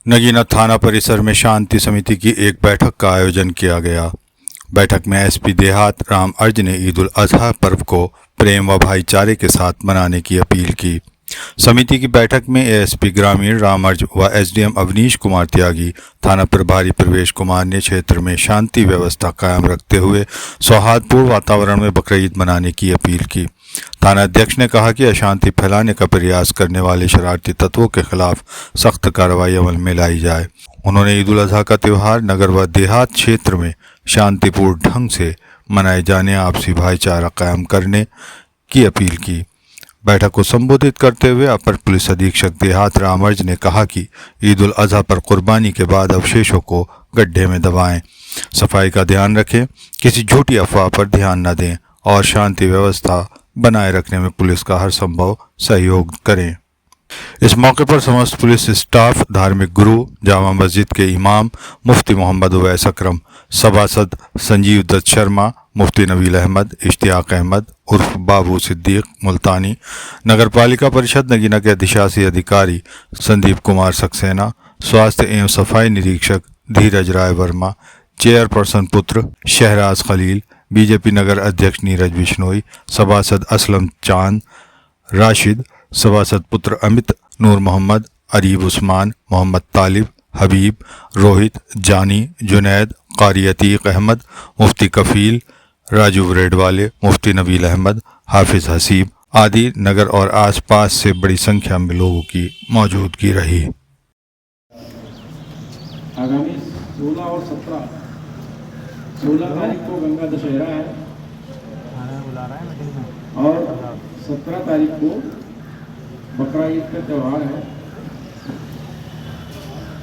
नगीना थाना परिसर में शांति समिति की एक बैठक का आयोजन किया गया। बैठक में एसपी देहात राम अर्ज ने ईद उल अजहा पर्व को प्रेम व भाईचारे के साथ मनाने की अपील की। समिति की बैठक में एएसपी ग्रामीण राम अर्ज व एसडीएम अवनीश कुमार त्यागी, थाना प्रभारी प्रवेश कुमार ने क्षेत्र में शांति व्यवस्था कायम रखते हुए सौहार्दपूर्ण वातावरण में बकरीद मनाने की अपील की। थाना अध्यक्ष ने कहा कि अशांति फैलाने का प्रयास करने वाले शरारती तत्वों के खिलाफ सख्त कार्रवाई अमल में लाई जाए। उन्होंने ईद उल अजहा का त्यौहार नगर व देहात क्षेत्र में शांतिपूर्ण ढंग से मनाए जाने, आपसी भाईचारा कायम करने की अपील की। बैठक को संबोधित करते हुए अपर पुलिस अधीक्षक देहात राम अर्ज ने कहा कि ईद उल अजहा पर कुर्बानी के बाद अवशेषों को गड्ढे में दबाएं, सफाई का ध्यान रखें, किसी झूठी अफवाह पर ध्यान न दें और शांति व्यवस्था बनाए रखने में पुलिस का हर संभव सहयोग करें। इस मौके पर समस्त पुलिस स्टाफ, धार्मिक गुरु, जामा मस्जिद के इमाम मुफ्ती मोहम्मद उवैस अकरम, सभासद संजीव दत्त शर्मा, मुफ्ती नवील अहमद, इश्तियाक अहमद उर्फ बाबू सिद्दीक मुल्तानी, नगर पालिका परिषद नगीना के अधिशासी अधिकारी संदीप कुमार सक्सेना, स्वास्थ्य एवं सफाई निरीक्षक धीरज राय वर्मा, चेयरपर्सन पुत्र शहराज खलील, बीजेपी नगर अध्यक्ष नीरज बिश्नोई, सभासद असलम चांद राशिद, सभासद पुत्र अमित, नूर मोहम्मद, अरीब उस्मान, मोहम्मद तालिब, हबीब, रोहित, जानी, जुनैद, कारी अतीक अहमद, मुफ्ती कफील, राजू रेडवाले, मुफ्ती नबील अहमद, हाफिज हसीब आदि नगर और आसपास से बड़ी संख्या में लोगों की मौजूदगी रही। आगामी 16 और 16 तारीख को गंगा दशहरा है और 17 तारीख को बकरा ईद का त्यौहार है।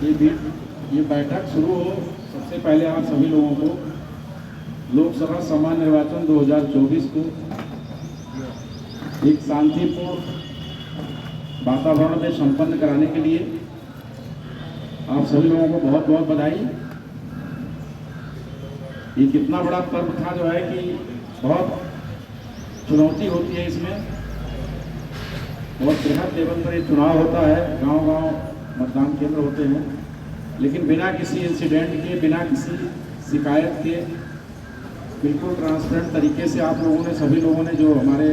ये बैठक शुरू हो सबसे पहले आप सभी लोगों को लोकसभा सामान्य निर्वाचन 2024 को एक शांतिपूर्ण वातावरण में संपन्न कराने के लिए आप सभी लोगों को बहुत बहुत बधाई। ये कितना बड़ा पर्व था जो है कि बहुत चुनौती होती है इसमें, बहुत बृहद लेवल पर ये चुनाव होता है, गांव-गांव मतदान केंद्र होते हैं, लेकिन बिना किसी इंसिडेंट के, बिना किसी शिकायत के बिल्कुल ट्रांसपेरेंट तरीके से आप लोगों ने, सभी लोगों ने, जो हमारे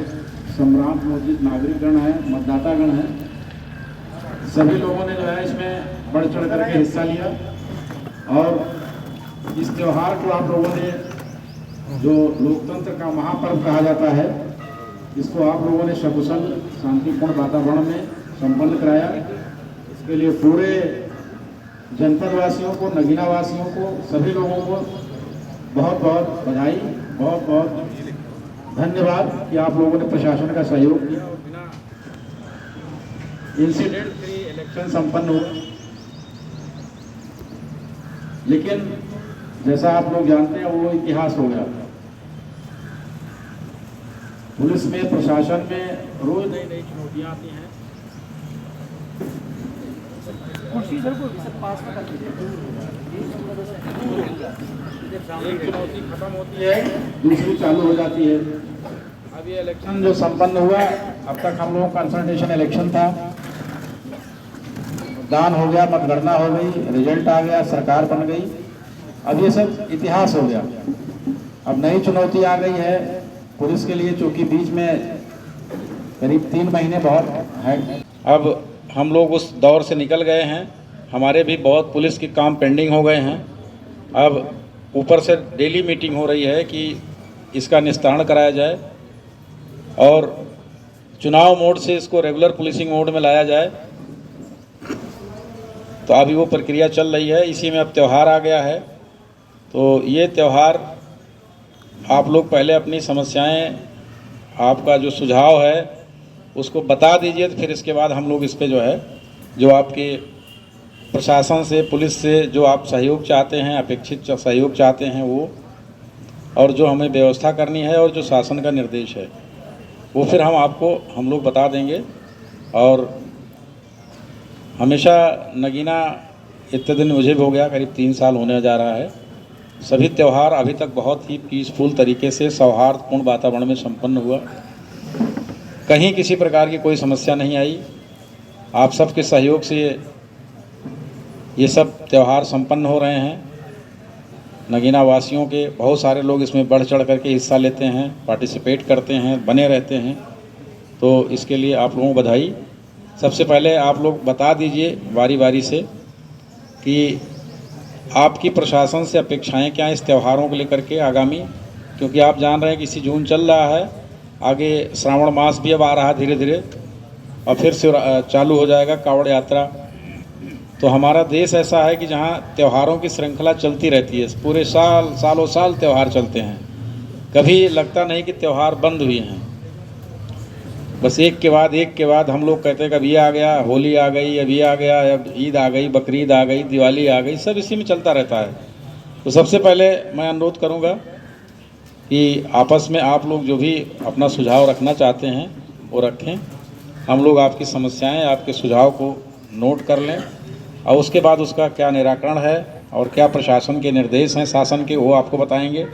सम्रांत मौजूद नागरिकगण हैं, मतदातागण हैं, सभी लोगों ने जो है इसमें बढ़ चढ़ करके हिस्सा लिया और इस त्यौहार को आप लोगों ने, जो लोकतंत्र का महापर्व कहा जाता है, इसको आप लोगों ने सकुशल शांतिपूर्ण वातावरण में संपन्न कराया। इसके लिए पूरे जनपद वासियों को, नगीना वासियों को, सभी लोगों को बहुत बहुत बधाई, बहुत बहुत धन्यवाद कि आप लोगों ने प्रशासन का सहयोग किया और बिना इंसिडेंट फ्री इलेक्शन संपन्न हुआ। लेकिन जैसा आप लोग जानते हैं वो इतिहास हो गया। पुलिस में, प्रशासन में रोज नई नई चुनौतियां आती हैं। एक चुनौती खत्म होती है, दूसरी चालू हो जाती है। अब ये इलेक्शन जो संपन्न हुआ, अब तक हम लोगों का कंसल्टेशन इलेक्शन था, दान हो गया, मतगणना हो गई, रिजल्ट आ गया, सरकार बन गई, अब ये सब इतिहास हो गया। अब नई चुनौती आ गई है पुलिस के लिए, चूँकि बीच में करीब 3 महीने बहुत है। अब हम लोग उस दौर से निकल गए हैं, हमारे भी बहुत पुलिस के काम पेंडिंग हो गए हैं। अब ऊपर से डेली मीटिंग हो रही है कि इसका निस्तारण कराया जाए और चुनाव मोड से इसको रेगुलर पुलिसिंग मोड में लाया जाए। तो अभी वो प्रक्रिया चल रही है। इसी में अब त्यौहार आ गया है, तो ये त्यौहार आप लोग पहले अपनी समस्याएं, आपका जो सुझाव है उसको बता दीजिए, तो फिर इसके बाद हम लोग इस पे जो है, जो आपके प्रशासन से, पुलिस से जो आप सहयोग चाहते हैं, अपेक्षित सहयोग चाहते हैं वो, और जो हमें व्यवस्था करनी है और जो शासन का निर्देश है वो फिर हम लोग बता देंगे। और हमेशा नगीना इतने दिन मुझे भी हो गया, करीब 3 साल होने जा रहा है, सभी त्यौहार अभी तक बहुत ही पीसफुल तरीके से सौहार्दपूर्ण वातावरण में संपन्न हुआ। कहीं किसी प्रकार की कोई समस्या नहीं आई। आप सबके सहयोग से ये सब त्यौहार संपन्न हो रहे हैं। नगीना वासियों के बहुत सारे लोग इसमें बढ़ चढ़ करके हिस्सा लेते हैं, पार्टिसिपेट करते हैं, बने रहते हैं। तो इसके लिए आप लोगों को बधाई। सबसे पहले आप लोग बता दीजिए बारी बारी से कि आपकी प्रशासन से अपेक्षाएं क्या हैं इस त्योहारों को लेकर के आगामी, क्योंकि आप जान रहे हैं कि इसी जून चल रहा है, आगे श्रावण मास भी अब आ रहा है धीरे धीरे, और फिर से चालू हो जाएगा कावड़ यात्रा। तो हमारा देश ऐसा है कि जहाँ त्योहारों की श्रृंखला चलती रहती है, पूरे साल सालों साल त्यौहार चलते हैं, कभी लगता नहीं कि त्यौहार बंद हुए हैं। बस एक के बाद हम लोग कहते हैं कि अब ये आ गया, होली आ गई, अब ये आ गया, अब ईद आ गई, बकरीद आ गई, दिवाली आ गई, सब इसी में चलता रहता है। तो सबसे पहले मैं अनुरोध करूँगा कि आपस में आप लोग जो भी अपना सुझाव रखना चाहते हैं वो रखें। हम लोग आपकी समस्याएं, आपके सुझाव को नोट कर लें और उसके बाद उसका क्या निराकरण है और क्या प्रशासन के निर्देश हैं शासन के, वो आपको बताएंगे,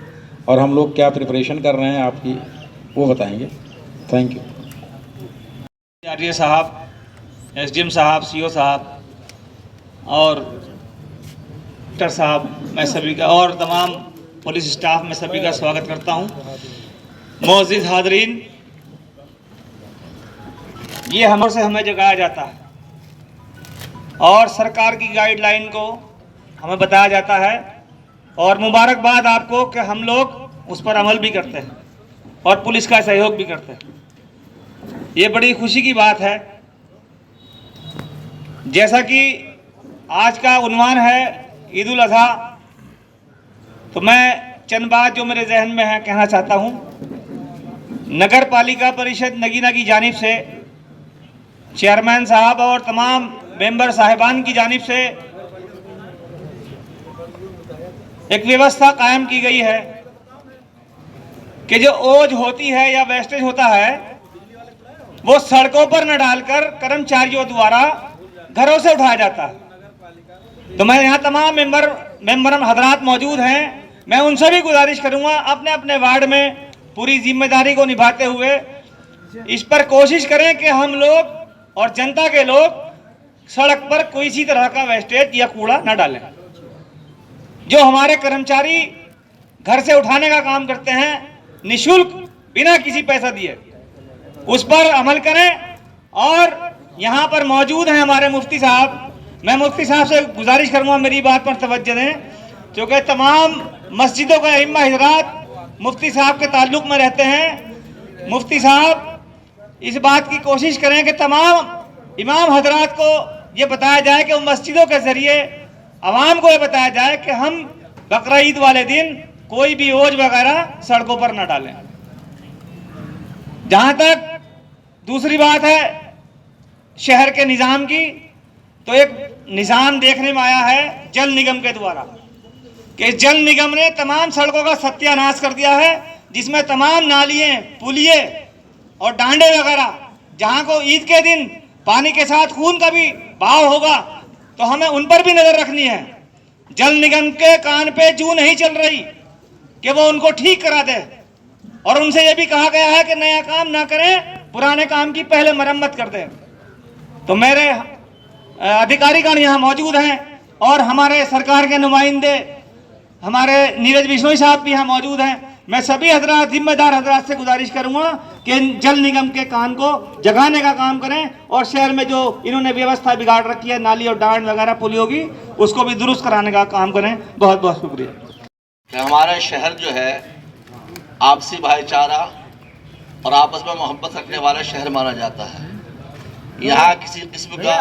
और हम लोग क्या प्रिपरेशन कर रहे हैं आपकी, वो बताएंगे। Thank you. आरडीए साहब, एसडीएम साहब, सीओ साहब और डॉक्टर साहब, मैं सभी का और तमाम पुलिस स्टाफ में सभी का स्वागत करता हूं। मौजूद हाज़रीन, ये हम से हमें जगाया जाता है और सरकार की गाइडलाइन को हमें बताया जाता है, और मुबारकबाद आपको कि हम लोग उस पर अमल भी करते हैं और पुलिस का सहयोग भी करते हैं। ये बड़ी खुशी की बात है। जैसा कि आज का उन्वान है ईद उल अज़हा, तो मैं चंद बात जो मेरे जहन में है कहना चाहता हूँ। नगर पालिका परिषद नगीना की जानिब से चेयरमैन साहब और तमाम मेंबर साहिबान की जानिब से एक व्यवस्था कायम की गई है कि जो ओज होती है या वेस्टेज होता है वो सड़कों पर न डालकर कर्मचारियों द्वारा घरों से उठाया जाता है। तो मैं यहाँ तमाम मेंबर हजरात मौजूद हैं, मैं उनसे भी गुजारिश करूँगा अपने अपने वार्ड में पूरी जिम्मेदारी को निभाते हुए इस पर कोशिश करें कि हम लोग और जनता के लोग सड़क पर कोई सी तरह का वेस्टेज या कूड़ा न डालें। जो हमारे कर्मचारी घर से उठाने का काम करते हैं निःशुल्क बिना किसी पैसा दिए, उस पर अमल करें। और यहाँ पर मौजूद हैं हमारे मुफ्ती साहब, मैं मुफ्ती साहब से गुजारिश करूँगा मेरी बात पर तवज्जो दें, क्योंकि तमाम मस्जिदों का इमाम हज़रात मुफ्ती साहब के ताल्लुक़ में रहते हैं। मुफ्ती साहब इस बात की कोशिश करें कि तमाम इमाम हज़रात को ये बताया जाए कि मस्जिदों के ज़रिए आवाम को ये बताया जाए कि हम बकरा ईद वाले दिन कोई भी ओज वगैरह सड़कों पर न डालें। जहाँ तक दूसरी बात है शहर के निज़ाम की, तो एक निज़ाम देखने में आया है जल निगम के द्वारा कि जल निगम ने तमाम सड़कों का सत्यानाश कर दिया है, जिसमें तमाम नालियाँ, पुलिये और डांडे वगैरह, जहाँ को ईद के दिन पानी के साथ खून का भी बहाव होगा तो हमें उन पर भी नज़र रखनी है। जल निगम के कान पे जू नहीं चल रही कि वो उनको ठीक करा दे, और उनसे ये भी कहा गया है कि नया काम ना करें, पुराने काम की पहले मरम्मत कर दें। तो मेरे अधिकारीगण यहाँ मौजूद हैं और हमारे सरकार के नुमाइंदे हमारे नीरज बिश्नोई साहब भी यहाँ मौजूद हैं। मैं सभी हजरात, जिम्मेदार हजरात से गुजारिश करूँगा कि जल निगम के कान को जगाने का काम करें और शहर में जो इन्होंने व्यवस्था बिगाड़ रखी है नाली और डांड वगैरह पुलियों की, उसको भी दुरुस्त कराने का काम करें। बहुत बहुत शुक्रिया। हमारा शहर जो है आपसी भाईचारा और आपस में मोहब्बत रखने वाला शहर माना जाता है। यहाँ किसी किस्म का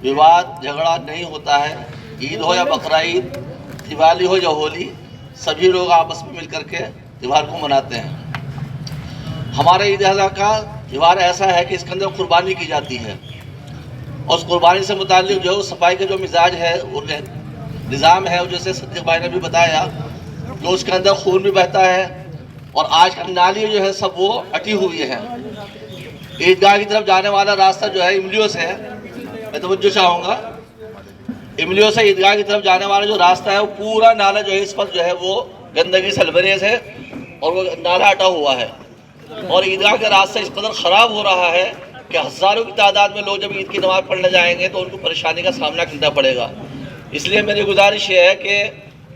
विवाद झगड़ा नहीं होता है। ईद हो या बकरा ईद, दिवाली हो या होली, सभी लोग आपस में मिलकर के त्यौहार को मनाते हैं। हमारे ईद अज़हा का त्यौहार ऐसा है कि इसके अंदर कुर्बानी की जाती है, और उस कुर्बानी से मुताल्लिक़ जो सफाई का जो मिजाज है, वो निज़ाम है, जैसे सद्दीक़ भाई ने भी बताया, तो उसके अंदर खून भी बहता है और आज कल नाली जो है सब वो अटी हुई है। ईदगाह की तरफ जाने वाला रास्ता जो है इमलियों से है, मैं तवज्जो चाहूँगा, इमलियों से ईदगाह की तरफ जाने वाला जो रास्ता है वो पूरा नाला जो है इस वक्त जो है वो गंदगी सलबरेज है और वो नाला अटा हुआ है। और ईदगाह का रास्ता इस कदर ख़राब हो रहा है कि हज़ारों की तादाद में लोग जब ईद की नमाज़ पढ़ने जाएंगे तो उनको परेशानी का सामना करना पड़ेगा। इसलिए मेरी गुजारिश ये है कि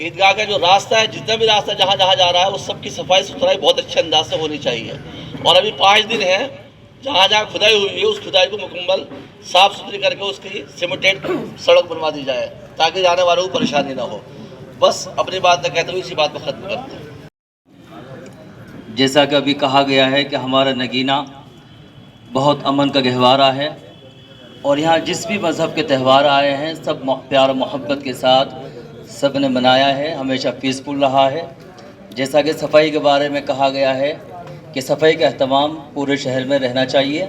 ईदगाह का जो रास्ता है, जितना भी रास्ता जहाँ जहाँ जा रहा है, उस सब की सफाई सुथराई बहुत अच्छे अंदाज से होनी चाहिए। और अभी 5 दिन है, जहाँ जहाँ खुदाई हुई है उस खुदाई को मुकम्मल साफ़ सुथरी करके उसकी सीमेंटेड सड़क बनवा दी जाए, ताकि जाने वालों को परेशानी ना हो। बस अपनी बात न कहते हुए इसी बात को ख़त्म करते हैं। जैसा कि अभी कहा गया है कि हमारा नगीना बहुत अमन का गहवारा है और यहाँ जिस भी मज़हब के त्यौहार आए हैं सब प्यार और मोहब्बत के साथ सब ने मनाया है, हमेशा पीसफुल रहा है। जैसा कि सफाई के बारे में कहा गया है कि सफाई का अहतमाम पूरे शहर में रहना चाहिए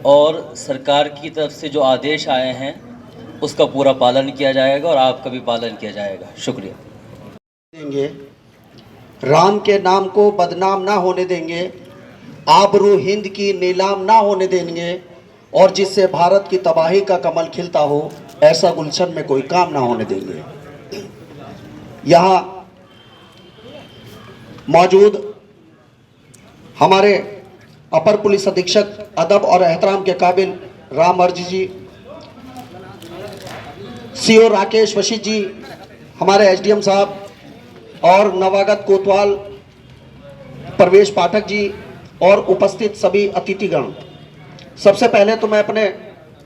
और सरकार की तरफ से जो आदेश आए हैं उसका पूरा पालन किया जाएगा और आपका भी पालन किया जाएगा। शुक्रिया। देंगे, राम के नाम को बदनाम ना होने देंगे, आबरू हिंद की नीलाम ना होने देंगे और जिससे भारत की तबाही का कमल खिलता हो ऐसा गुलशन में कोई काम ना होने देंगे। यहाँ मौजूद हमारे अपर पुलिस अधीक्षक अदब और एहतराम के काबिल राम अर्ज जी, सीओ राकेश वशीद जी, हमारे एसडीएम साहब और नवागत कोतवाल प्रवेश पाठक जी और उपस्थित सभी अतिथिगण, सबसे पहले तो मैं अपने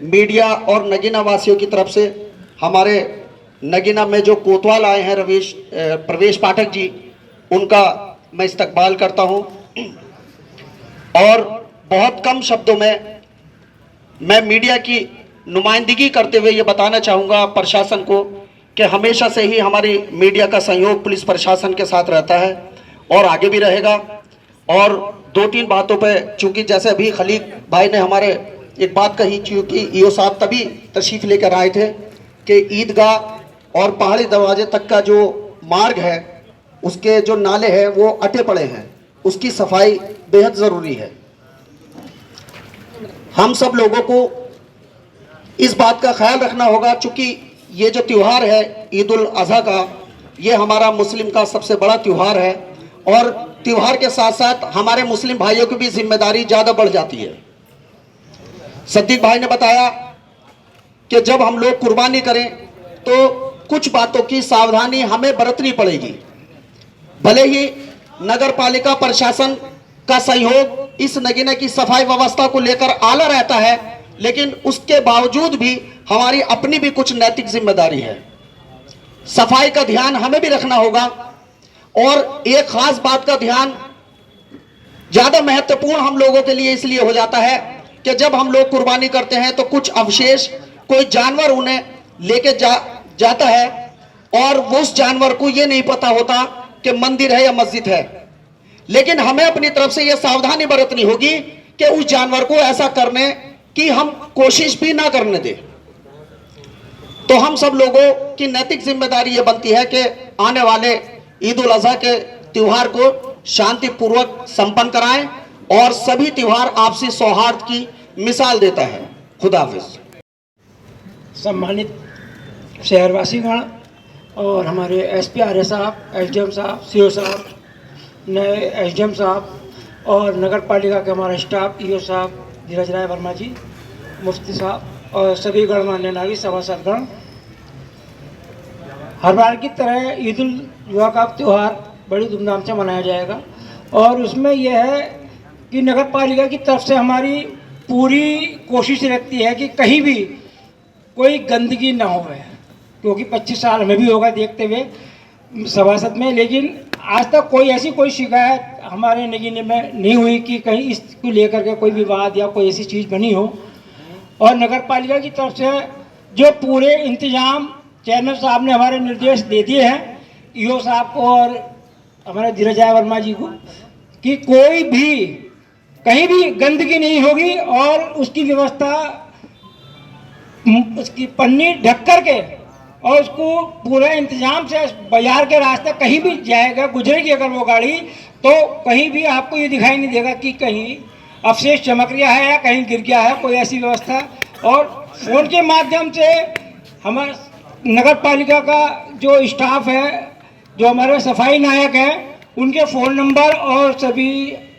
मीडिया और नगीना वासियों की तरफ से हमारे नगीना में जो कोतवाल आए हैं प्रवेश पाठक जी, उनका मैं इस्तकबाल करता हूं और बहुत कम शब्दों में मैं मीडिया की नुमाइंदगी करते हुए ये बताना चाहूँगा प्रशासन को कि हमेशा से ही हमारी मीडिया का सहयोग पुलिस प्रशासन के साथ रहता है और आगे भी रहेगा। और 2-3 बातों पे, चूँकि जैसे अभी खलीक भाई ने हमारे एक बात कही, क्योंकि ईओ साहब तभी तशरीफ़ लेकर आए थे कि ईदगाह और पहाड़ी दरवाजे तक का जो मार्ग है उसके जो नाले हैं वो अटे पड़े हैं, उसकी सफाई बेहद ज़रूरी है। हम सब लोगों को इस बात का ख्याल रखना होगा, चूँकि ये जो त्यौहार है ईद उल अज़हा का, ये हमारा मुस्लिम का सबसे बड़ा त्यौहार है और त्यौहार के साथ साथ हमारे मुस्लिम भाइयों की भी जिम्मेदारी ज़्यादा बढ़ जाती है। सद्दीक भाई ने बताया कि जब हम लोग कुर्बानी करें तो कुछ बातों की सावधानी हमें बरतनी पड़ेगी। भले ही नगर पालिका प्रशासन का सहयोग इस नगीना की सफाई व्यवस्था को लेकर आला रहता है, लेकिन उसके बावजूद भी हमारी अपनी भी कुछ नैतिक जिम्मेदारी है। सफाई का ध्यान हमें भी रखना होगा और एक खास बात का ध्यान ज्यादा महत्वपूर्ण हम लोगों के लिए इसलिए हो जाता है कि जब हम लोग कुर्बानी करते हैं तो कुछ अवशेष, कोई जानवर उन्हें लेके जाता है और वो उस जानवर को ये नहीं पता होता कि मंदिर है या मस्जिद है, लेकिन हमें अपनी तरफ से यह सावधानी बरतनी होगी कि उस जानवर को ऐसा करने की हम कोशिश भी ना करने दें। तो हम सब लोगों की नैतिक जिम्मेदारी ये बनती है कि आने वाले ईद उल अज़हा के त्यौहार को शांतिपूर्वक संपन्न कराएं और सभी त्यौहार आपसी सौहार्द की मिसाल देता है। खुदा हाफिज। सम्मानित शहरवासीगण और हमारे एसपी आर्य साहब, एसडीएम साहब, सीओ साहब, नए एसडीएम साहब और नगर पालिका के हमारा स्टाफ, ईओ साहब धीरज राय वर्मा जी, मुफ्ती साहब और सभी गणमान्य नागरिक सभासदगण, हर बार की तरह ईद उल अज़हा का त्यौहार बड़ी धूमधाम से मनाया जाएगा और उसमें यह है कि नगर पालिका की तरफ से हमारी पूरी कोशिश रहती है कि कहीं भी कोई गंदगी ना हो, क्योंकि 25 साल हमें भी होगा देखते हुए सभासद में, लेकिन आज तक कोई शिकायत हमारे नगीने में नहीं हुई कि कहीं इसको लेकर के कोई विवाद या कोई ऐसी चीज़ बनी हो। और नगर पालिका की तरफ से जो पूरे इंतजाम चेयरमैन साहब ने हमारे निर्देश दे दिए हैं ईओ साहब को और हमारे धीरज राय वर्मा जी को कि कोई भी कहीं भी गंदगी नहीं होगी और उसकी व्यवस्था, उसकी पन्नी ढक करके और उसको पूरे इंतजाम से बाजार के रास्ते कहीं भी जाएगा, गुजरेगी अगर वो गाड़ी, तो कहीं भी आपको ये दिखाई नहीं देगा कि कहीं अवशेष चमक रहा है या कहीं गिर गया है, कोई ऐसी व्यवस्था। और फ़ोन के माध्यम से हमारे नगर पालिका का जो स्टाफ है, जो हमारे सफाई नायक हैं, उनके फ़ोन नंबर और सभी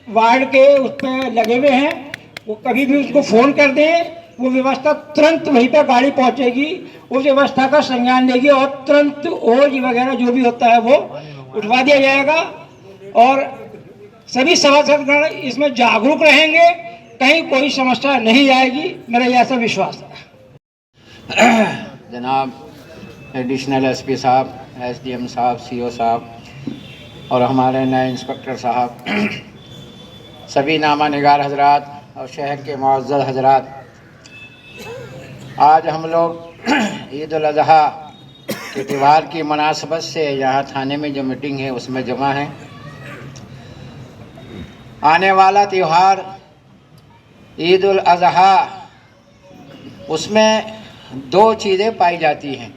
वार्ड के उस पर लगे हुए हैं, वो कभी भी उसको फ़ोन कर दें वो व्यवस्था तुरंत वहीं पर गाड़ी पहुंचेगी, उस व्यवस्था का संज्ञान लेगी और तुरंत ओज वगैरह जो भी होता है वो उठवा दिया जाएगा। और सभी सभासदगण इसमें जागरूक रहेंगे, कहीं कोई समस्या नहीं आएगी, मेरा यह ऐसा विश्वास है। जनाब एडिशनल एसपी साहब, एसडीएम साहब, सीओ साहब और हमारे नए इंस्पेक्टर साहब, सभी नामा निगार हजरात और शहर के मुअज़्ज़ज़ हजरात, आज हम लोग ईद उल अज़हा के त्यौहार की मुनासबत से यहाँ थाने में जो मीटिंग है उसमें जमा हैं। आने वाला त्यौहार ईद उल अज़हा, उसमें दो चीज़ें पाई जाती हैं।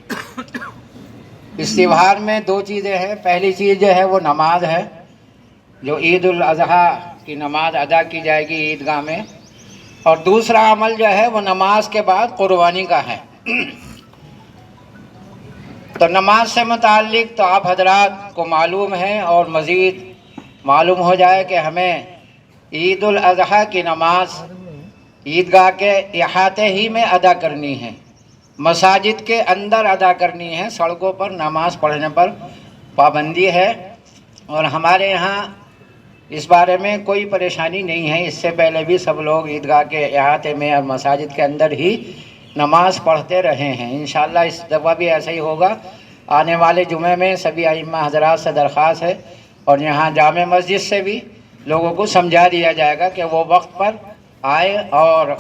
इस त्यौहार में दो चीज़ें हैं। पहली चीज़ जो है वो नमाज है, जो ईद उल अज़हा की नमाज अदा की जाएगी ईदगाह में, और दूसरा अमल जो है वो नमाज के बाद कुर्बानी का है। तो नमाज से मुताल्लिक तो आप हजरात को मालूम है और मज़ीद मालूम हो जाए कि हमें ईद उल अज़हा की नमाज ईदगाह के इहाते ही में अदा करनी है, मसाजिद के अंदर अदा करनी है। सड़कों पर नमाज पढ़ने पर पाबंदी है और हमारे यहाँ इस बारे में कोई परेशानी नहीं है। इससे पहले भी सब लोग ईदगाह के इहाते में और मसाजिद के अंदर ही नमाज पढ़ते रहे हैं। इंशाअल्लाह इस दफ़ा भी ऐसा ही होगा। आने वाले जुमे में सभी आइम्मा हज़रात से दरख्वास्त है और यहाँ जामे मस्जिद से भी लोगों को समझा दिया जाएगा कि वो वक्त पर आए और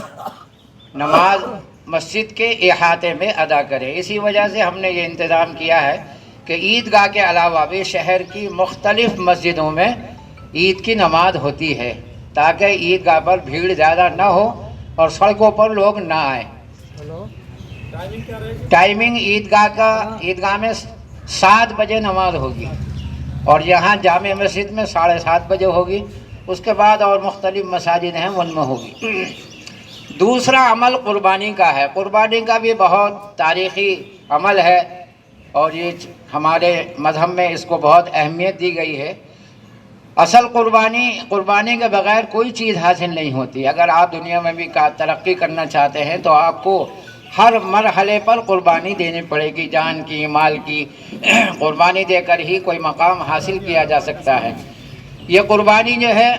नमाज मस्जिद के इहाते में अदा करें। इसी वजह से हमने ये इंतज़ाम किया है कि ईदगाह के अलावा भी शहर की मुख्तलिफ़ मस्जिदों में ईद की नमाज होती है, ताकि ईदगाह पर भीड़ ज़्यादा ना हो और सड़कों पर लोग ना आए। टाइमिंग ईदगाह में 7 बजे नमाज होगी और यहाँ जामे मस्जिद में 7:30 बजे होगी। उसके बाद और मुख्तलिफ़ मसाजिद हैं उनमें होगी। दूसरा अमल कुर्बानी का है। कुर्बानी का भी बहुत तारीख़ी अमल है और ये हमारे मज़हब में इसको बहुत अहमियत दी गई है। असल कुर्बानी के बग़ैर कोई चीज़ हासिल नहीं होती। अगर आप दुनिया में भी तरक्की करना चाहते हैं तो आपको हर मरहले पर कुर्बानी देनी पड़ेगी। जान की, माल की कुर्बानी देकर ही कोई मकाम हासिल किया जा सकता है। ये कुर्बानी जो है,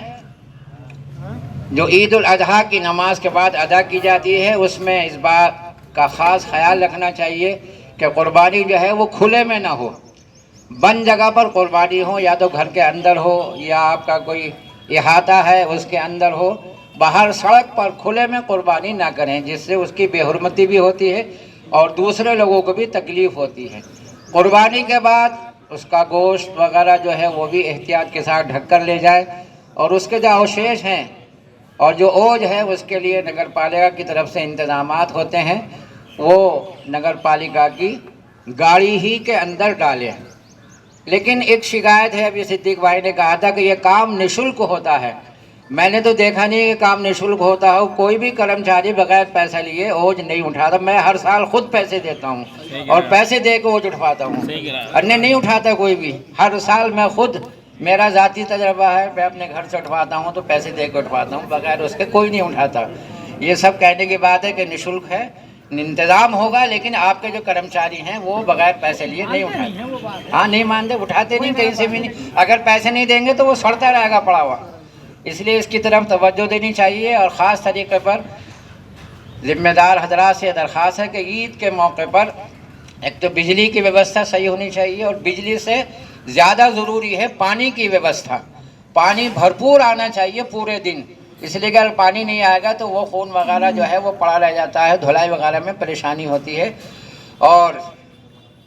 जो ईद उल अज़हा की नमाज के बाद अदा की जाती है, उसमें इस बात का ख़ास ख्याल रखना चाहिए कि कुर्बानी जो है वो खुले में ना हो, बंद जगह पर कुर्बानी हो, या तो घर के अंदर हो या आपका कोई इहाता है उसके अंदर हो। बाहर सड़क पर खुले में कुर्बानी ना करें, जिससे उसकी बेहुरमती भी होती है और दूसरे लोगों को भी तकलीफ़ होती है। कुर्बानी के बाद उसका गोश्त वगैरह जो है वो भी एहतियात के साथ ढक कर ले जाए और उसके जो अवशेष हैं और जो ओज है उसके लिए नगर पालिका की तरफ से इंतज़ामात होते हैं, वो नगर पालिका की गाड़ी ही के अंदर डालें। लेकिन एक शिकायत है, अभी सिद्दीक भाई ने कहा था कि ये काम निःशुल्क होता है। मैंने तो देखा नहीं कि काम निःशुल्क होता हो। कोई भी कर्मचारी बगैर पैसा लिए ओज नहीं उठाता। मैं हर साल खुद पैसे देता हूँ और पैसे दे के ओज उठवाता हूँ, अन्य नहीं उठाता कोई भी। हर साल मैं खुद, मेरा ज़ाती तजर्बा है, मैं अपने घर से उठवाता हूँ तो पैसे दे के उठवाता हूँ, बगैर उसके कोई नहीं उठाता। ये सब कहने की बात है कि निःशुल्क है, इंतज़ाम होगा, लेकिन आपके जो कर्मचारी हैं वो बगैर पैसे लिए नहीं उठाते। हाँ, नहीं मानते, उठाते नहीं, कहीं से भी नहीं। अगर पैसे नहीं देंगे तो वो सड़ता रहेगा पड़ा हुआ। इसलिए इसकी तरफ तवज्जो देनी चाहिए और ख़ास तरीके पर ज़िम्मेदार हजरात से दरख्वास्त है कि ईद के मौके पर एक तो बिजली की व्यवस्था सही होनी चाहिए और बिजली से ज़्यादा ज़रूरी है पानी की व्यवस्था। पानी भरपूर आना चाहिए पूरे दिन, इसलिए अगर पानी नहीं आएगा तो वो खून वगैरह जो है वो पड़ा रह जाता है, धुलाई वगैरह में परेशानी होती है। और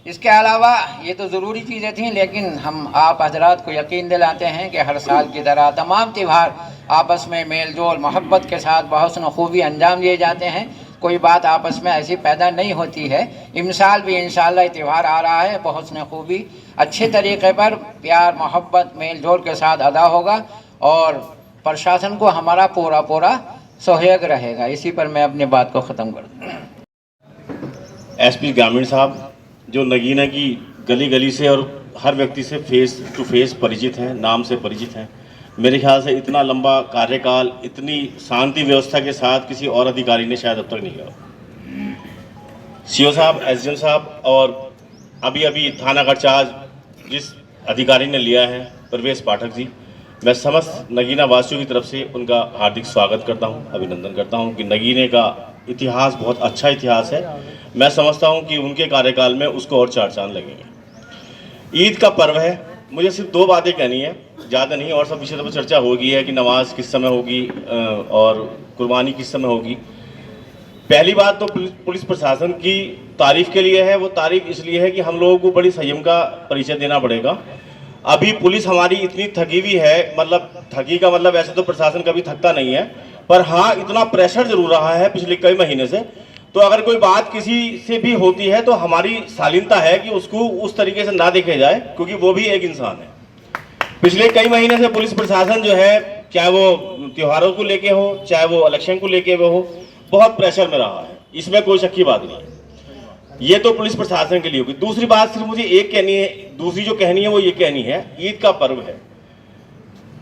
इसके अलावा ये तो ज़रूरी चीज़ें थीं, लेकिन हम आप हजरात को यकीन दिलाते हैं कि हर साल की तरह तमाम त्यौहार आपस में मेल जोल मोहब्बत के साथ बहुस्न खूबी अंजाम दिए जाते हैं। कोई बात आपस में ऐसी पैदा नहीं होती है। इमसाल भी इंशाअल्लाह त्यौहार आ रहा है, बहुस्न खूबी अच्छे तरीके पर प्यार मोहब्बत मेल जोल के साथ अदा होगा और प्रशासन को हमारा पूरा सहयोग रहेगा। इसी पर मैं अपनी बात को ख़त्म कर दूँ। एसपी ग्रामीण साहब जो नगीना की गली गली से और हर व्यक्ति से फेस टू फेस परिचित हैं, नाम से परिचित हैं, मेरे ख्याल से इतना लंबा कार्यकाल इतनी शांति व्यवस्था के साथ किसी और अधिकारी ने शायद अब तक नहीं किया। सीओ साहब, एसडीएम साहब और अभी अभी थाना का चार्ज जिस अधिकारी ने लिया है प्रवेश पाठक जी, मैं समस्त नगीना वासियों की तरफ से उनका हार्दिक स्वागत करता हूं, अभिनंदन करता हूं कि नगीने का इतिहास बहुत अच्छा इतिहास है। मैं समझता हूं कि उनके कार्यकाल में उसको और 4 चांद लगेंगे। ईद का पर्व है, मुझे सिर्फ 2 बातें कहनी है, ज़्यादा नहीं, और सब विषय पर चर्चा होगी है कि नमाज किस समय होगी और कुर्बानी किस समय होगी। पहली बात तो पुलिस प्रशासन की तारीफ के लिए है। वो तारीफ इसलिए है कि हम लोगों को बड़ी संयम का परिचय देना पड़ेगा। अभी पुलिस हमारी इतनी थकी हुई है, मतलब थकी का मतलब ऐसे तो प्रशासन कभी थकता नहीं है, पर हाँ इतना प्रेशर जरूर रहा है पिछले कई महीने से। तो अगर कोई बात किसी से भी होती है तो हमारी शालीनता है कि उसको उस तरीके से ना देखे जाए, क्योंकि वो भी एक इंसान है। पिछले कई महीने से पुलिस प्रशासन जो है, चाहे वो त्योहारों को लेके हो, चाहे वो इलेक्शन को लेके हो, बहुत प्रेशर में रहा है, इसमें कोई शक की बात नहीं है। ये तो पुलिस प्रशासन के लिए होगी। दूसरी बात सिर्फ मुझे एक कहनी है, दूसरी जो कहनी है वो ये कहनी है, ईद का पर्व है,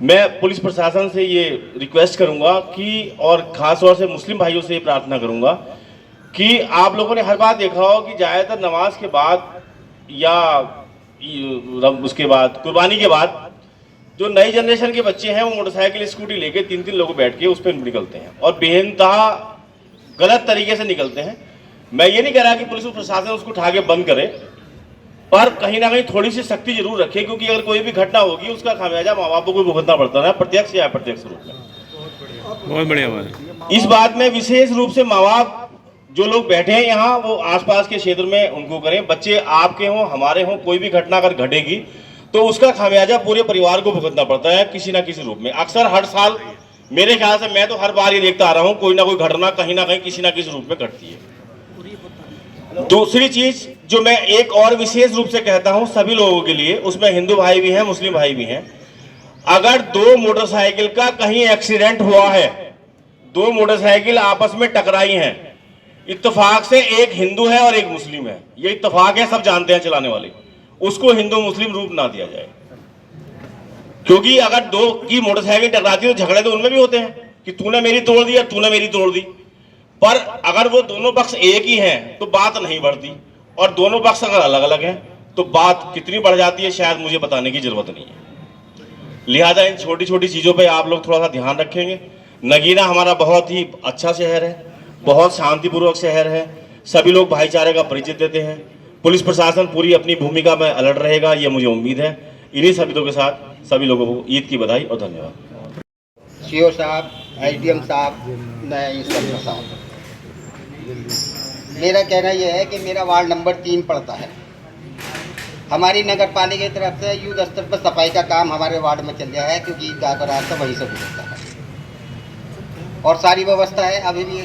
मैं पुलिस प्रशासन से ये रिक्वेस्ट करूंगा कि, और खास तौर से मुस्लिम भाइयों से ये प्रार्थना करूंगा कि आप लोगों ने हर बात देखा हो कि ज़्यादातर नमाज के बाद या उसके बाद कुर्बानी के बाद जो नई जनरेशन के बच्चे हैं वो मोटरसाइकिल स्कूटी लेके 3-3 लोग बैठ के उस पर निकलते हैं और बेइंतहा गलत तरीके से निकलते हैं। मैं ये नहीं कह रहा कि पुलिस प्रशासन उसको उठा के बंद करे, पर कहीं ना कहीं थोड़ी सी सख्ती जरूर रखे, क्योंकि अगर कोई भी घटना होगी उसका खामियाजा माँ बापों को भुगतना पड़ता है, प्रत्यक्ष या अप्रत्यक्ष रूप में। बहुत बढ़िया बात। इस बात में विशेष रूप से माँ बाप जो लोग बैठे हैं यहाँ, वो आसपास के क्षेत्र में उनको करें। बच्चे आपके हों, हमारे हों, कोई भी घटना अगर घटेगी तो उसका खामियाजा पूरे परिवार को भुगतना पड़ता है किसी ना किसी रूप में। अक्सर हर साल मेरे ख्याल से, मैं तो हर बार ये देखता आ रहा हूँ, कोई ना कोई घटना कहीं ना कहीं किसी ना किसी रूप में घटती है। दूसरी चीज जो मैं एक और विशेष रूप से कहता हूं सभी लोगों के लिए, उसमें हिंदू भाई भी हैं, मुस्लिम भाई भी हैं, अगर 2 मोटरसाइकिल का कहीं एक्सीडेंट हुआ है, 2 मोटरसाइकिल आपस में टकराई हैं, इत्तेफाक से एक हिंदू है और एक मुस्लिम है, ये इत्तेफाक है, सब जानते हैं चलाने वाले, उसको हिंदू मुस्लिम रूप ना दिया जाए। क्योंकि अगर 2 की मोटरसाइकिल टकराती है तो झगड़े तो उनमें भी होते हैं कि तूने मेरी तोड़ दी या तूने मेरी तोड़ दी, पर अगर वो दोनों पक्ष एक ही हैं तो बात नहीं बढ़ती, और दोनों पक्ष अगर अलग अलग हैं तो बात कितनी बढ़ जाती है शायद मुझे बताने की जरूरत नहीं है। लिहाजा इन छोटी छोटी चीज़ों पे आप लोग थोड़ा सा ध्यान रखेंगे। नगीना हमारा बहुत ही अच्छा शहर है, बहुत शांतिपूर्वक शहर है, सभी लोग भाईचारे का परिचय देते हैं। पुलिस प्रशासन पूरी अपनी भूमिका में अलर्ट रहेगा, ये मुझे उम्मीद है। इन्हीं शब्दों के साथ सभी लोगों को ईद की बधाई और धन्यवाद। सीओ साहब, एसडीएम साहब, नया इंस्पेक्टर साहब, मेरा कहना यह है कि मेरा वार्ड नंबर 3 पड़ता है। हमारी नगर पालिका की तरफ से युद्ध स्तर पर सफाई का काम हमारे वार्ड में चल रहा है, क्योंकि ईदगाह का रास्ता वहीं से गुजरता है और सारी व्यवस्था है, अभी भी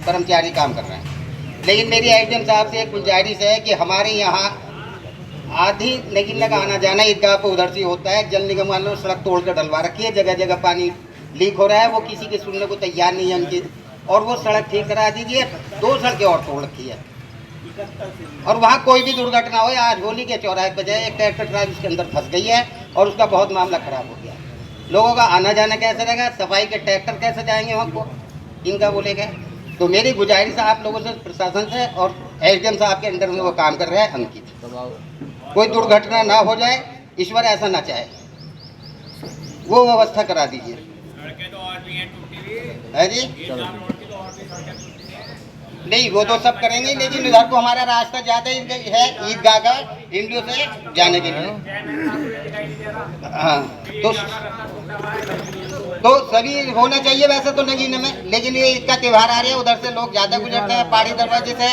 कर्मचारी काम कर रहे हैं। लेकिन मेरी एसडीएम साहब से एक गुजारिश है कि हमारे यहाँ आधी नगीना का आना जाना ईदगाह पर उधर से होता है। जल निगम वालों ने सड़क तोड़ कर डलवा रखी है, जगह जगह पानी लीक हो रहा है, वो किसी के सुनने को तैयार नहीं है उनकी, और वो सड़क ठीक करा दीजिए। 2 सड़कें और तोड़ रखी है और वहाँ कोई भी दुर्घटना हो। आज होली के चौराहे पर जाए, एक ट्रैक्टर ट्राली उसके अंदर फंस गई है और उसका बहुत मामला खराब हो गया। लोगों का आना जाना कैसे रहेगा, सफाई के ट्रैक्टर कैसे जाएंगे वहाँ को, इनका बोलेगा। तो मेरी गुजारिश आप लोगों से, प्रशासन से, और एसडीएम साहब के अंडर में वो काम कर रहे हैं अंकित, कोई दुर्घटना ना हो जाए, ईश्वर ऐसा ना चाहे, वो व्यवस्था करा दीजिए। है जी, नहीं वो तो सब करेंगे, लेकिन उधर को हमारा रास्ता ज़्यादा है ईदगाह का, इंडियो से जाने के लिए। हाँ, तो सभी होना चाहिए वैसे तो नगीने में, लेकिन ये ईद का त्यौहार आ रहा है, उधर से लोग ज़्यादा गुजरते हैं। पहाड़ी दरवाजे से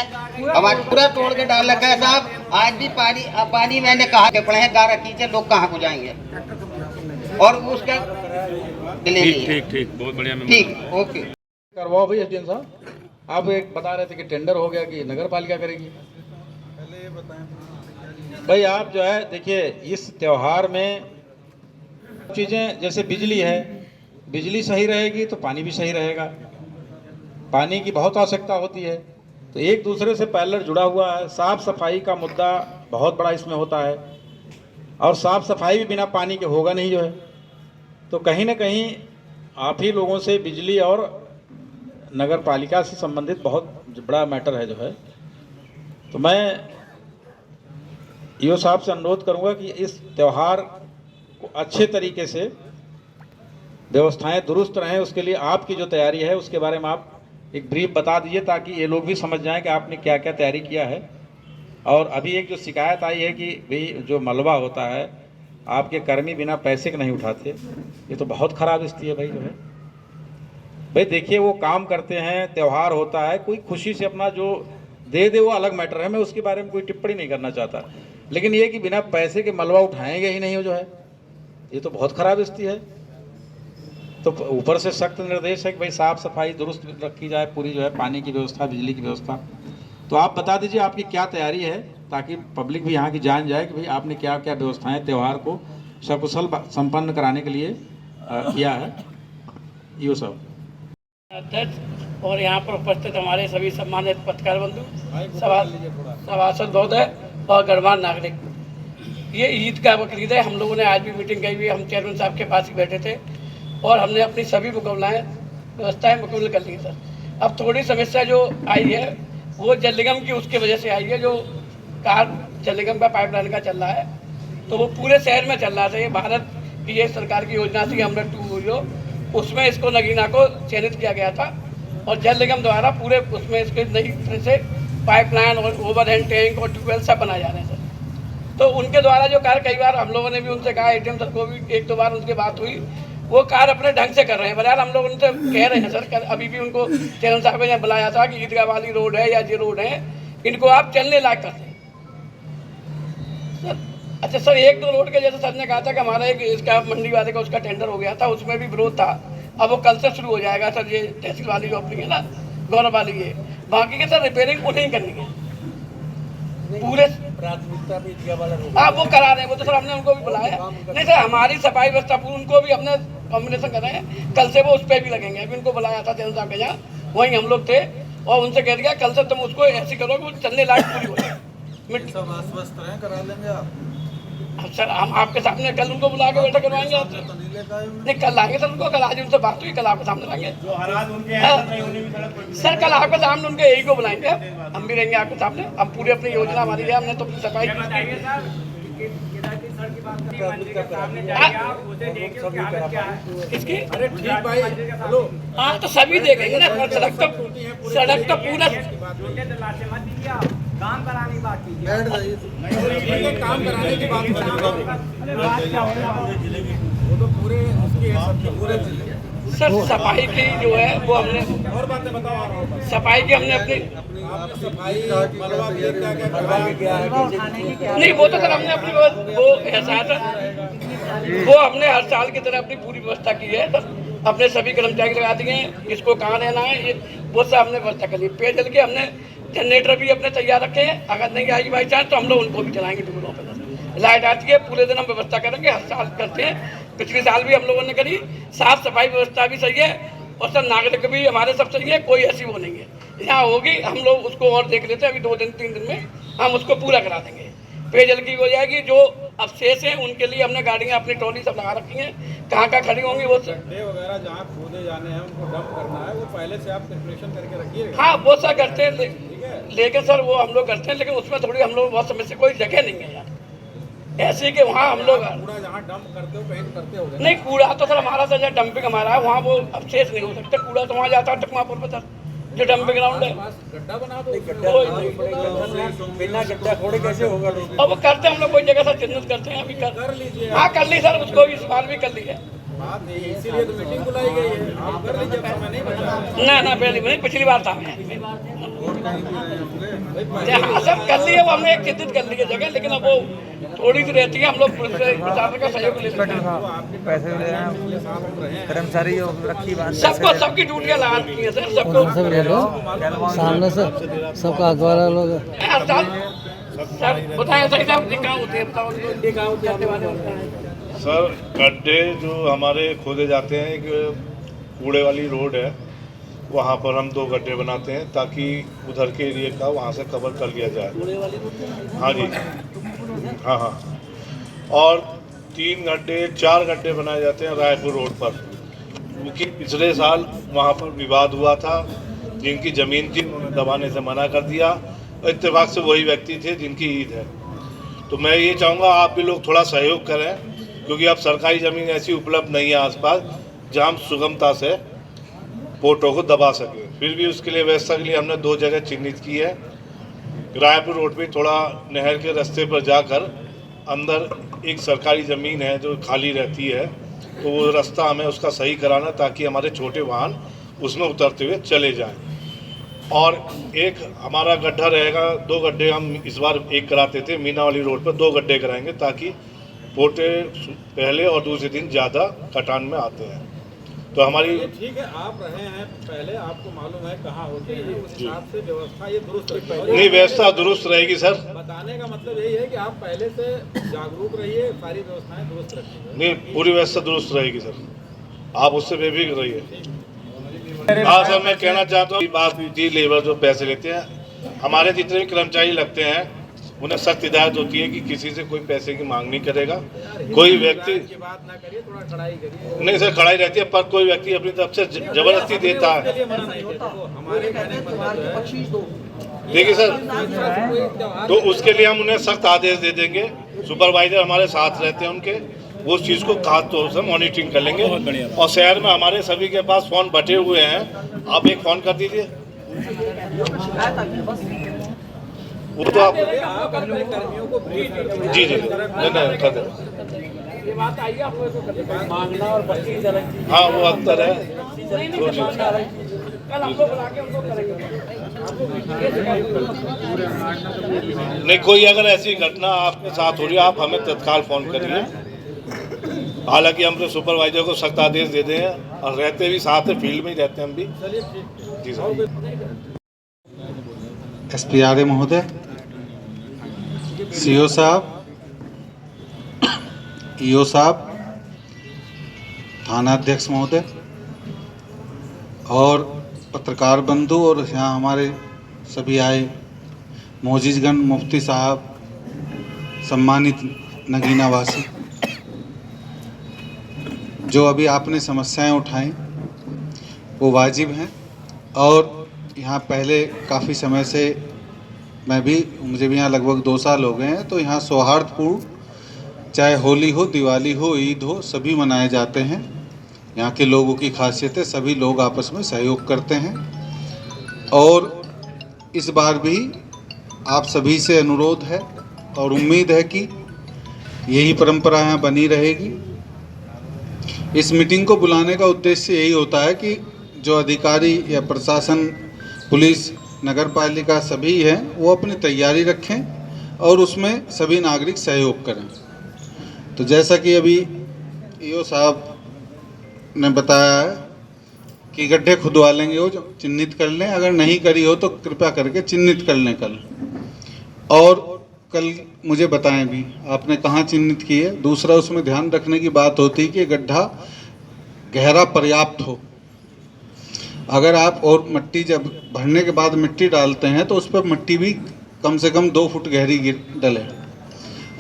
हमारे पूरा तोड़ के डाल रखा है साहब। आज भी पानी मैंने कहा के पड़े हैं, गारा कीचड़, लोग कहाँ को जाएंगे, और उसका ठीक बहुत बढ़िया। ठीक, ओके। करवाओ भाई एसडीएम साहब, आप एक बता रहे थे कि टेंडर हो गया कि नगर पालिका करेगी, पहले ये बताएं भाई। आप जो है देखिए, इस त्यौहार में चीज़ें जैसे बिजली है, बिजली सही रहेगी तो पानी भी सही रहेगा। पानी की बहुत आवश्यकता होती है, तो एक दूसरे से पैरेलल जुड़ा हुआ है। साफ सफाई का मुद्दा बहुत बड़ा इसमें होता है, और साफ सफाई भी बिना पानी के होगा नहीं जो है। तो कहीं ना कहीं आप ही लोगों से बिजली और नगर पालिका से संबंधित बहुत बड़ा मैटर है जो है। तो मैं ईओ साहब से अनुरोध करूंगा कि इस त्यौहार को अच्छे तरीके से व्यवस्थाएं दुरुस्त रहें, उसके लिए आपकी जो तैयारी है उसके बारे में आप एक ब्रीफ बता दीजिए ताकि ये लोग भी समझ जाएं कि आपने क्या क्या तैयारी किया है। और अभी एक जो शिकायत आई है कि भाई जो मलबा होता है आपके कर्मी बिना पैसे के नहीं उठाते, ये तो बहुत ख़राब स्थिति है भाई जो है। भाई देखिए वो काम करते हैं, त्यौहार होता है, कोई खुशी से अपना जो दे वो अलग मैटर है, मैं उसके बारे में कोई टिप्पणी नहीं करना चाहता, लेकिन ये कि बिना पैसे के मलबा उठाएंगे ही नहीं हो जो है, ये तो बहुत ख़राब स्थिति है। तो ऊपर से सख्त निर्देश है कि भाई साफ़ सफाई दुरुस्त रखी जाए पूरी जो है, पानी की व्यवस्था, बिजली की व्यवस्था। तो आप बता दीजिए आपकी क्या तैयारी है ताकि पब्लिक भी यहाँ की जान जाए कि भाई आपने क्या क्या व्यवस्थाएं त्यौहार को सकुशल संपन्न कराने के लिए किया है। ईओ साहब। अध्यक्ष और यहाँ पर उपस्थित हमारे सभी सम्मानित पत्रकार बंधु, सभासद महोदय और गणमान्य नागरिक, ये ईद का बकरीद है। हम लोगों ने आज भी मीटिंग की हुई, हम चेयरमैन साहब के पास ही बैठे थे और हमने अपनी सभी व्यवस्थाएं मुकम्मल कर ली सर। अब थोड़ी समस्या जो आई है वो जल निगम की उसकी वजह से आई है, जो कार जल निगम का पाइपलाइन का चल रहा है, तो वो पूरे शहर में चल रहा था। ये भारत की ये सरकार की योजना थी अमृत 2.0, उसमें इसको नगीना को चयनित किया गया था और जल निगम द्वारा पूरे उसमें इसके नई तरह से पाइपलाइन और ओवरहेड टैंक और ट्यूबवेल सब बनाए जा रहे हैं सर। तो उनके द्वारा जो कार्य, कई बार हम लोगों ने भी उनसे कहा, ADM सर को भी 1-2 बार उनकी बात हुई, वो कार्य अपने ढंग से कर रहे हैं। बहरहाल हम लोग उनसे कह रहे हैं सर, अभी भी उनको चेयरमैन साहब ने बुलाया था कि ईदगाह वाली रोड है या ये रोड है, इनको आप चलने लायक कर दें सर। अच्छा सर, 1-2 रोड के जैसे सर ने कहा था कि हमारा एक इसका मंडी वाले का उसका टेंडर हो गया था, उसमें भी विरोध था, अब वो कल से शुरू हो जाएगा सर। ये तहसील वाली जो अपनी है ना, गौरव वाली, ये बाकी के सर रिपेयरिंग उन्हें करनी है पूरे प्राथमिकता भी आप वो करा रहे हैं। वो तो सर हमने उनको भी बुलाया, नहीं सर हमारी सफाई व्यवस्था पूरी उनको भी हमने कॉम्बिनेशन कर रहे हैं, कल से वो उस पर भी लगेंगे। अभी उनको बुलाया था चैनल साहब के यहाँ, वहीं हम लोग थे और उनसे कह दिया कल से तुम उसको ऐसी करो कि वो चलने लायक पूरी हो जाए। करा लेंगे आप सर, हम आपके सामने कल उनको बुला के बैठक करवाएंगे आपसे। नहीं कल आएंगे सर उनको, कल आज उनसे बात हुई, कल आपके सामने लाएंगे सर। कल आपके सामने उनके यही को बुलाएंगे, हम भी रहेंगे आपके सामने। हम पूरी अपनी योजना हमारी है, हमने तो अपनी सफाई इसकी। अरे ठीक भाई, हेलो हाँ तो सभी देखेंगे ना, सड़क तो पूरा काम कराने की बात की, काम कराने की बात वो तो पूरे पूरे सर। सफाई की जो है वो हमने और बातें बताओ, सफाई की हमने अपनी सफाई नहीं, वो तो सर हमने अपनी वो एहसास वो हमने हर साल की तरह अपनी पूरी व्यवस्था की है सर। अपने सभी कर्मचारी लगा दिए हैं, किसको कहाँ रहना है ये वो सब हमने व्यवस्था कर ली। पेयजल की हमने जनरेटर भी अपने तैयार रखे हैं, अगर नहीं आएगी बाई चांस तो हम लोग उनको भी चलाएंगे टूलों पर। लाइट आती है पूरे दिन हम व्यवस्था करेंगे, हर साल करते हैं, पिछले साल भी हम लोगों ने करी। साफ सफाई व्यवस्था भी सही है और सब नागरिक भी हमारे सब सही है, कोई ऐसी वो नहीं है। यहाँ होगी हम लोग उसको और देख लेते हैं, अभी 2-3 दिन में हम उसको पूरा करा देंगे। पेयजल की हो जाएगी, जो अवशेष हैं उनके लिए हमने गाड़ियाँ अपनी ट्रॉली सब लगा रखी हैं, कहाँ कहाँ खड़ी होंगी वो गड्ढे वगैरह जहाँ खोदे जाने हैं उनको डंप करना है, वो पहले से आप कैलकुलेशन करके रखिए। हाँ वो सब करते हैं, लेकिन सर वो हम लोग करते हैं, लेकिन उसमें थोड़ी हम लोग बहुत समय से कोई जगह नहीं है यार ऐसे कि वहाँ हम लोग कूड़ा जहाँ डंप करते हो कहीं करते हो नहीं। कूड़ा तो सर हमारा सर जहाँ डंपिंग हमारा है वहाँ वो अवशेष नहीं हो सकते, कूड़ा तो वहाँ जाता है टकमापुर पर सर, जो डंपिंग ग्राउंड है। गड्ढा बना दो, बिना गड्ढा खोड़े कैसे होगा? और वो करते हम लोग कोई जगह सर चिन्हित करते हैं, अभी कर लीजिए। हाँ कर ली सर, उसको इस बार भी कर ली है, इसीलिए तो मीटिंग बुलाई गई है। आप कर लीजिए, समय नहीं बचा ना पहली नहीं, पिछली बार था सब कर लिए, वो हमने एक चिन्हित कर ली है जगह, लेकिन अब वो थोड़ी सी रहती है, हम लोग प्रशासन का सहयोग ले लेते हैं। पैसे कर्मचारी रखी बात सबको सबकी ड्यूटियाँ लगा दी है सर, सबको सामने से सबका अखबार लोग सर बताएं सही साहब कहाँ होते हैं, बताओ सर। गड्ढे जो हमारे खोदे जाते हैं, एक कूड़े वाली रोड है, वहाँ पर हम 2 गड्ढे बनाते हैं ताकि उधर के एरिया का वहाँ से कवर कर लिया जाए। हाँ जी, हाँ। और 4 गड्ढे बनाए जाते हैं रायपुर रोड पर, क्योंकि पिछले साल वहाँ पर विवाद हुआ था। जिनकी ज़मीन थी उन्होंने दबाने से मना कर दिया, और इत्तेफाक से वही व्यक्ति थे जिनकी ईद है। तो मैं ये चाहूँगा आप भी लोग थोड़ा सहयोग करें, क्योंकि अब सरकारी ज़मीन ऐसी उपलब्ध नहीं है आसपास जहाँ हम सुगमता से पोर्टों को दबा सकें। फिर भी उसके लिए व्यवस्था के लिए हमने 2 जगह चिन्हित की है। रायपुर रोड पे थोड़ा नहर के रास्ते पर जाकर अंदर एक सरकारी ज़मीन है जो खाली रहती है, तो वो रास्ता हमें उसका सही कराना, ताकि हमारे छोटे वाहन उसमें उतरते हुए चले जाएं। और एक हमारा गड्ढा रहेगा, 2 गड्ढे हम इस बार एक कराते थे, मीना वाली रोड पर 2 गड्ढे कराएंगे, ताकि पोटे पहले और दूसरे दिन ज़्यादा कटान में आते हैं। तो हमारी ठीक है, आप रहे हैं पहले, आपको मालूम है कहाँ होती है, उस हिसाब से व्यवस्था ये दुरुस्त नहीं, व्यवस्था दुरुस्त रहेगी सर। बताने का मतलब यही है कि आप पहले से जागरूक रहिए, सारी व्यवस्थाएं दुरुस्त रखिए। नहीं, पूरी व्यवस्था दुरुस्त रहेगी सर, आप उससे बेफिक्र रहिए। हाँ सर, मैं कहना चाहता हूँ बात जी, लेबर जो पैसे लेते हैं, हमारे जितने भी कर्मचारी लगते हैं उन्हें सख्त हिदायत होती है कि किसी से कोई पैसे की मांग नहीं करेगा। कोई व्यक्ति बात ना करिए, थोड़ा कड़ाई करिए। नहीं सर, कड़ाई रहती है, पर कोई व्यक्ति अपनी तरफ से जबरदस्ती देता है। देखिए सर, तो उसके लिए हम उन्हें सख्त आदेश दे देंगे। सुपरवाइजर हमारे साथ रहते हैं उनके, वो उस चीज़ को खास तौर से मॉनिटरिंग कर लेंगे। और शहर में हमारे सभी के पास फ़ोन बटे हुए हैं, आप एक फ़ोन कर दीजिए। वो तो आप अपने कर्मियों को जी जी नहीं कर दे। ये बात आई है, आपको मांगना और बच्ची हाँ, वो अक्सर है। कल हमको बुला के उनको करेंगे। नहीं, कोई अगर ऐसी घटना आपके साथ हो रही है, आप हमें तत्काल फ़ोन करिए। हालांकि हम तो सुपरवाइजर को सख्त आदेश दे दें, और रहते भी साथ है, फील्ड में ही रहते हैं हम भी। जी सर। SPRA महोदय, CO साहब, EO साहब, थानाध्यक्ष महोदय और पत्रकार बंधु, और यहाँ हमारे सभी आए मोजीजगण, मुफ्ती साहब, सम्मानित नगीना वासी, जो अभी आपने समस्याएं उठाई वो वाजिब हैं। और यहाँ पहले काफ़ी समय से मुझे भी यहाँ लगभग 2 साल हो गए हैं, तो यहाँ सौहार्दपूर्ण, चाहे होली हो, दिवाली हो, ईद हो, सभी मनाए जाते हैं। यहाँ के लोगों की खासियत है, सभी लोग आपस में सहयोग करते हैं। और इस बार भी आप सभी से अनुरोध है और उम्मीद है कि यही परंपरा यहाँ बनी रहेगी। इस मीटिंग को बुलाने का उद्देश्य यही होता है कि जो अधिकारी या प्रशासन, पुलिस, नगर पालिका सभी हैं, वो अपनी तैयारी रखें और उसमें सभी नागरिक सहयोग करें। तो जैसा कि अभी EO साहब ने बताया है कि गड्ढे खुदवा लेंगे, वो जो चिन्हित कर लें, अगर नहीं करी हो तो कृपया करके चिन्हित कर लें कल। और कल मुझे बताएं भी आपने कहाँ चिन्हित की है। दूसरा, उसमें ध्यान रखने की बात होती है कि गड्ढा गहरा पर्याप्त हो। अगर आप और मिट्टी जब भरने के बाद मिट्टी डालते हैं तो उस पर मिट्टी भी कम से कम 2 फुट गहरी डले।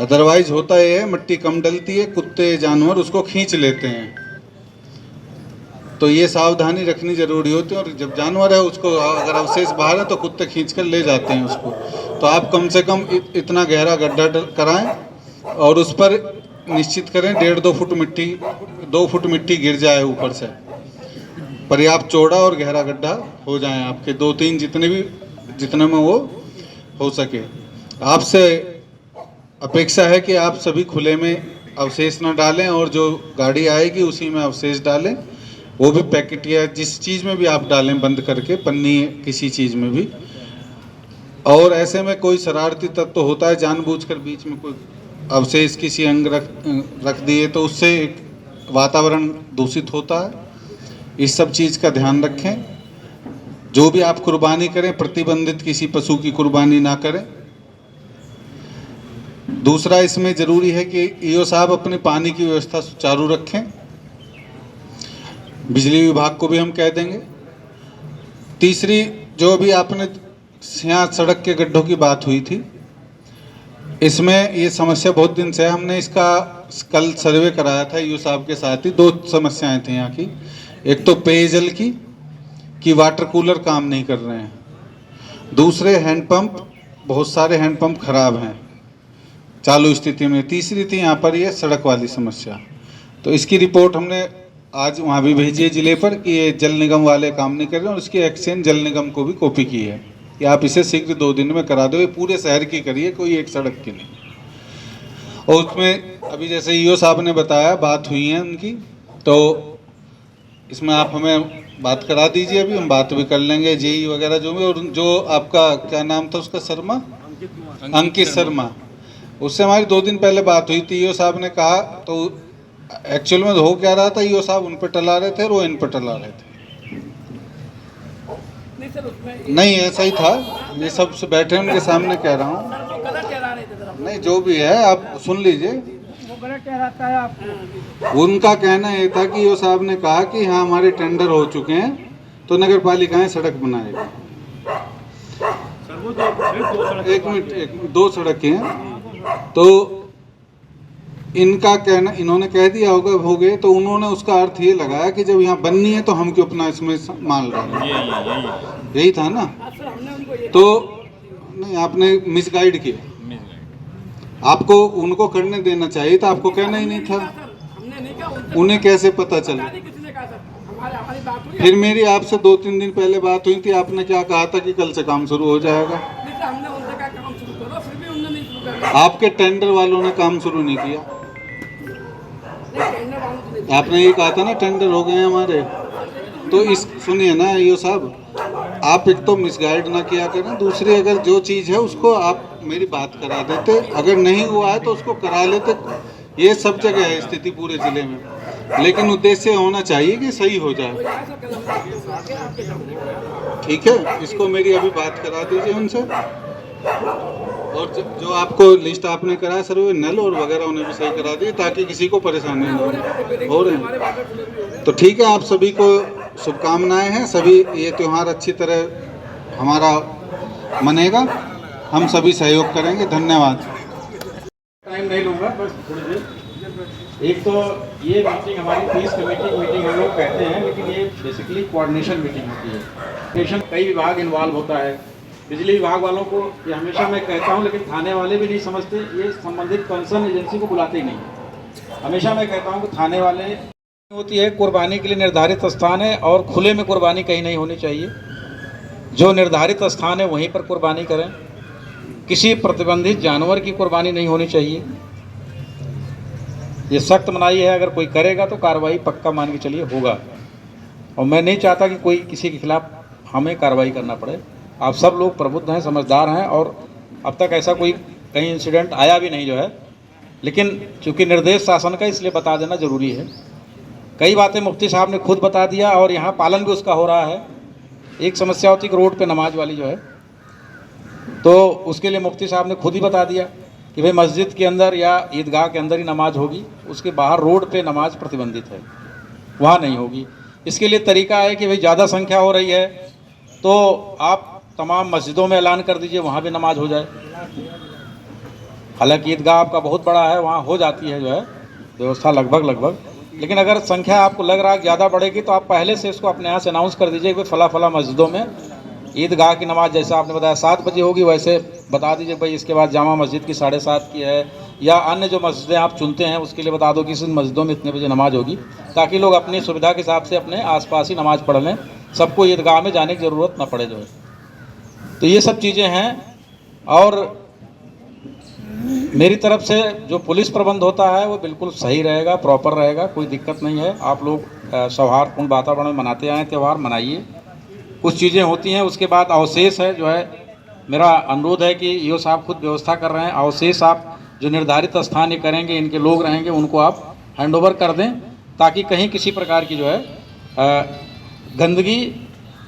अदरवाइज होता यह है, मिट्टी कम डलती है, कुत्ते जानवर उसको खींच लेते हैं। तो ये सावधानी रखनी जरूरी होती है। और जब जानवर है उसको अगर अवशेष बाहर है तो कुत्ते खींच कर ले जाते हैं उसको। तो आप कम से कम इतना गहरा गड्ढा कराएं और उस पर निश्चित करें 1.5-2 फुट मिट्टी, 2 फुट मिट्टी गिर जाए ऊपर से, पर्याप्त चौड़ा और गहरा गड्ढा हो जाए आपके, 2-3 जितने में वो हो सके। आपसे अपेक्षा है कि आप सभी खुले में अवशेष न डालें और जो गाड़ी आएगी उसी में अवशेष डालें, वो भी पैकेट या जिस चीज़ में भी आप डालें बंद करके, पन्नी किसी चीज़ में भी। और ऐसे में कोई शरारती तत्व तो होता है, जानबूझकर बीच में कोई अवशेष किसी अंग रख दिए तो उससे वातावरण दूषित होता है। इस सब चीज़ का ध्यान रखें। जो भी आप कुर्बानी करें, प्रतिबंधित किसी पशु की कुर्बानी ना करें। दूसरा, इसमें ज़रूरी है कि EO साहब अपने पानी की व्यवस्था सुचारू रखें। बिजली विभाग को भी हम कह देंगे। तीसरी, जो भी आपने यहाँ सड़क के गड्ढों की बात हुई थी, इसमें ये समस्या बहुत दिन से है। हमने इसका कल सर्वे कराया था ईओ साहब के साथ ही। 2 समस्याएं थी यहाँ की। एक तो पेयजल की कि वाटर कूलर काम नहीं कर रहे हैं, दूसरे हैंडपंप, बहुत सारे हैंडपंप खराब हैं चालू स्थिति में, तीसरी थी यहाँ पर ये सड़क वाली समस्या। तो इसकी रिपोर्ट हमने आज वहाँ भी भेजी है जिले पर कि ये जल निगम वाले काम नहीं कर रहे हैं, और इसकी एक्शन जल निगम को भी कॉपी की है कि आप इसे शीघ्र 2 दिन में करा दो। ये पूरे शहर की करिए, कोई एक सड़क की नहीं। और उसमें अभी जैसे ईओ साहब ने बताया, बात हुई है उनकी, तो इसमें आप हमें बात करा दीजिए। अभी हम बात भी कर लेंगे जेई वगैरह जो भी। और जो आपका क्या नाम था उसका, शर्मा, अंकित शर्मा, उससे हमारी 2 दिन पहले बात हुई थी। ईओ साहब ने कहा, तो एक्चुअल में हो क्या रहा था, ईओ साहब उन पर टला रहे थे और वो इन पर टला रहे थे। नहीं ऐसा ही था, ये सब से बैठे उनके सामने कह रहा हूँ। नहीं जो भी है आप सुन लीजिए। उनका कहना ये था कि ईओ साहब ने कहा कि हाँ हमारे टेंडर हो चुके हैं तो नगर पालिकाएं सड़क बनाएगी। एक मिनट, 2 सड़कें हैं तो इनका कहना, इन्होंने कह दिया होगा हो गए, तो उन्होंने उसका अर्थ ये लगाया कि जब यहाँ बननी है तो हम क्यों अपना इसमें मान रहे हैं, यही था ना। तो नहीं, आपने मिसगाइड किया। आपको उनको करने देना चाहिए था, आपको कहना ही नहीं था। उन्हें कैसे पता चला? फिर मेरी आपसे 2-3 दिन पहले बात हुई थी, आपने क्या कहा था कि कल से काम शुरू हो जाएगा। आपके टेंडर वालों ने काम शुरू नहीं किया। आपने ये कहा था ना टेंडर हो गए हैं हमारे। तो इस सुनिए ना ईओ साहब, आप एक तो मिसगाइड ना किया करें, दूसरी अगर जो चीज़ है उसको आप मेरी बात करा देते, अगर नहीं हुआ है तो उसको करा लेते। ये सब जगह है स्थिति पूरे ज़िले में, लेकिन उद्देश्य होना चाहिए कि सही हो जाए। ठीक है, इसको मेरी अभी बात करा दीजिए उनसे। और जो आपको लिस्ट आपने कराया सर्वे नल और वगैरह उन्हें भी सही करा दी, ताकि किसी को परेशानी ना हो रहे हैं। तो ठीक है, आप सभी को शुभकामनाएं हैं। सभी ये त्यौहार अच्छी तरह हमारा मनेगा, हम सभी सहयोग करेंगे। धन्यवाद। टाइम नहीं लूँगा, बस थोड़ी देर। एक तो ये मीटिंग हमारी पीस कमेटी मीटिंग हम लोग कहते हैं, लेकिन ये बेसिकली कोऑर्डिनेशन मीटिंग होती है। कोऑर्डिनेशन कई विभाग इन्वॉल्व होता है। बिजली विभाग वालों को ये हमेशा मैं कहता हूँ, लेकिन थाने वाले भी नहीं समझते, ये संबंधित कंसर्न एजेंसी को बुलाते ही नहीं। हमेशा मैं कहता हूँ कि थाने वाले होती है, कुर्बानी के लिए निर्धारित स्थान है और खुले में कुर्बानी कहीं नहीं होनी चाहिए। जो निर्धारित स्थान है वहीं पर कुर्बानी करें। किसी प्रतिबंधित जानवर की कुर्बानी नहीं होनी चाहिए। ये सख्त मनाही है, अगर कोई करेगा तो कार्रवाई पक्का मान के चलिए होगा। और मैं नहीं चाहता कि कोई किसी के खिलाफ हमें कार्रवाई करना पड़े। आप सब लोग प्रबुद्ध हैं, समझदार हैं, और अब तक ऐसा कोई कहीं इंसिडेंट आया भी नहीं जो है। लेकिन चूंकि निर्देश शासन का, इसलिए बता देना ज़रूरी है। कई बातें मुफ्ती साहब ने खुद बता दिया और यहाँ पालन भी उसका हो रहा है। एक समस्या होती है कि रोड पे नमाज वाली जो है, तो उसके लिए मुफ्ती साहब ने खुद ही बता दिया कि भाई मस्जिद के अंदर या ईदगाह के अंदर ही नमाज होगी, उसके बाहर रोड पे नमाज प्रतिबंधित है, वहाँ नहीं होगी। इसके लिए तरीका है कि भाई ज़्यादा संख्या हो रही है तो आप तमाम मस्जिदों में ऐलान कर दीजिए, वहाँ भी नमाज हो जाए। हालांकि ईदगाह आपका बहुत बड़ा है, वहाँ हो जाती है जो है व्यवस्था लगभग। लेकिन अगर संख्या आपको लग रहा है ज़्यादा बढ़ेगी तो आप पहले से इसको अपने यहाँ से अनाउंस कर दीजिए कि फला मस्जिदों में ईदगाह की नमाज, जैसा आपने बताया 7 बजे होगी, वैसे बता दीजिए भाई इसके बाद जामा मस्जिद की 7:30 की है, या अन्य जो मस्जिदें आप चुनते हैं उसके लिए बता दो कि इन मस्जिदों में इतने बजे नमाज होगी, ताकि लोग अपनी सुविधा के हिसाब से अपने आसपास ही नमाज़ पढ़ लें, सबको ईदगाह में जाने की ज़रूरत ना पड़े जो है। तो ये सब चीज़ें हैं। और मेरी तरफ से जो पुलिस प्रबंध होता है वो बिल्कुल सही रहेगा, प्रॉपर रहेगा, कोई दिक्कत नहीं है। आप लोग सौहार्दपूर्ण वातावरण में मनाते आए, त्यौहार मनाइए। कुछ चीज़ें होती हैं, उसके बाद अवशेष है जो है, मेरा अनुरोध है कि ईओ साहब खुद व्यवस्था कर रहे हैं, अवशेष आप जो निर्धारित स्थान ये करेंगे, इनके लोग रहेंगे, उनको आप हैंडओवर कर दें, ताकि कहीं किसी प्रकार की जो है गंदगी।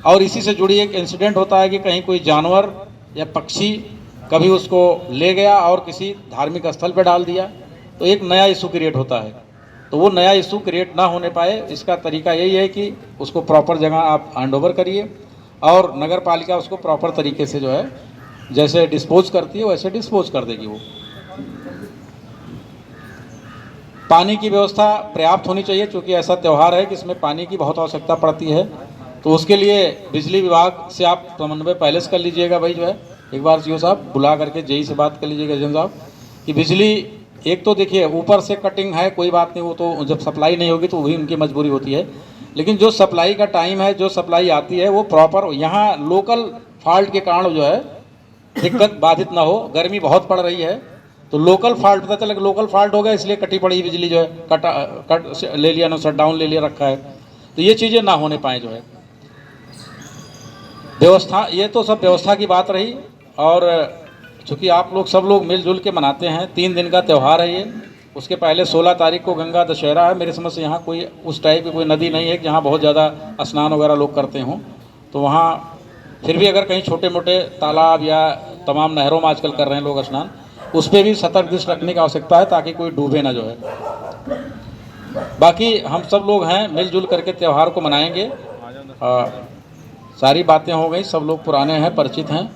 और इसी से जुड़ी एक इंसिडेंट होता है कि कहीं कोई जानवर या पक्षी कभी उसको ले गया और किसी धार्मिक स्थल पर डाल दिया, तो एक नया इशू क्रिएट होता है। तो वो नया इशू क्रिएट ना होने पाए, इसका तरीका यही है कि उसको प्रॉपर जगह आप हैंडओवर करिए और नगर पालिका उसको प्रॉपर तरीके से जो है जैसे डिस्पोज करती है वैसे डिस्पोज कर देगी वो। पानी की व्यवस्था पर्याप्त होनी चाहिए, क्योंकि ऐसा त्यौहार है कि इसमें पानी की बहुत आवश्यकता पड़ती है। तो उसके लिए बिजली विभाग से आप समन्वय पहले से कर लीजिएगा भाई, जो है एक बार सीओ साहब बुला करके जेई से बात कर लीजिएगा एजेंट साहब कि बिजली, एक तो देखिए ऊपर से कटिंग है कोई बात नहीं, वो तो जब सप्लाई नहीं होगी तो वही उनकी मजबूरी होती है, लेकिन जो सप्लाई का टाइम है, जो सप्लाई आती है वो प्रॉपर, यहाँ लोकल फॉल्ट के कारण जो है दिक्कत बाधित ना हो। गर्मी बहुत पड़ रही है तो लोकल फॉल्ट, पता चला कि लोकल फॉल्ट हो गया इसलिए कटी पड़ी बिजली जो है, कट ले लिया ना, शट डाउन ले लिया रखा है, तो ये चीज़ें ना होने पाए जो है। व्यवस्था, ये तो सब व्यवस्था की बात रही। और चूँकि आप लोग सब लोग मिलजुल के मनाते हैं, 3 दिन का त्यौहार है ये। उसके पहले 16 तारीख को गंगा दशहरा है। मेरे समझ से यहाँ कोई उस टाइप की कोई नदी नहीं है कि जहाँ बहुत ज़्यादा स्नान वगैरह लोग करते हों, तो वहाँ फिर भी अगर कहीं छोटे मोटे तालाब या तमाम नहरों में आजकल कर रहे हैं लोग स्नान, उस पर भी सतर्क दृष्टि रखने की आवश्यकता है ताकि कोई डूबे ना जो है। बाकी हम सब लोग हैं, मिलजुल करके त्यौहार को मनाएंगे। सारी बातें हो गई, सब लोग पुराने हैं, परिचित हैं,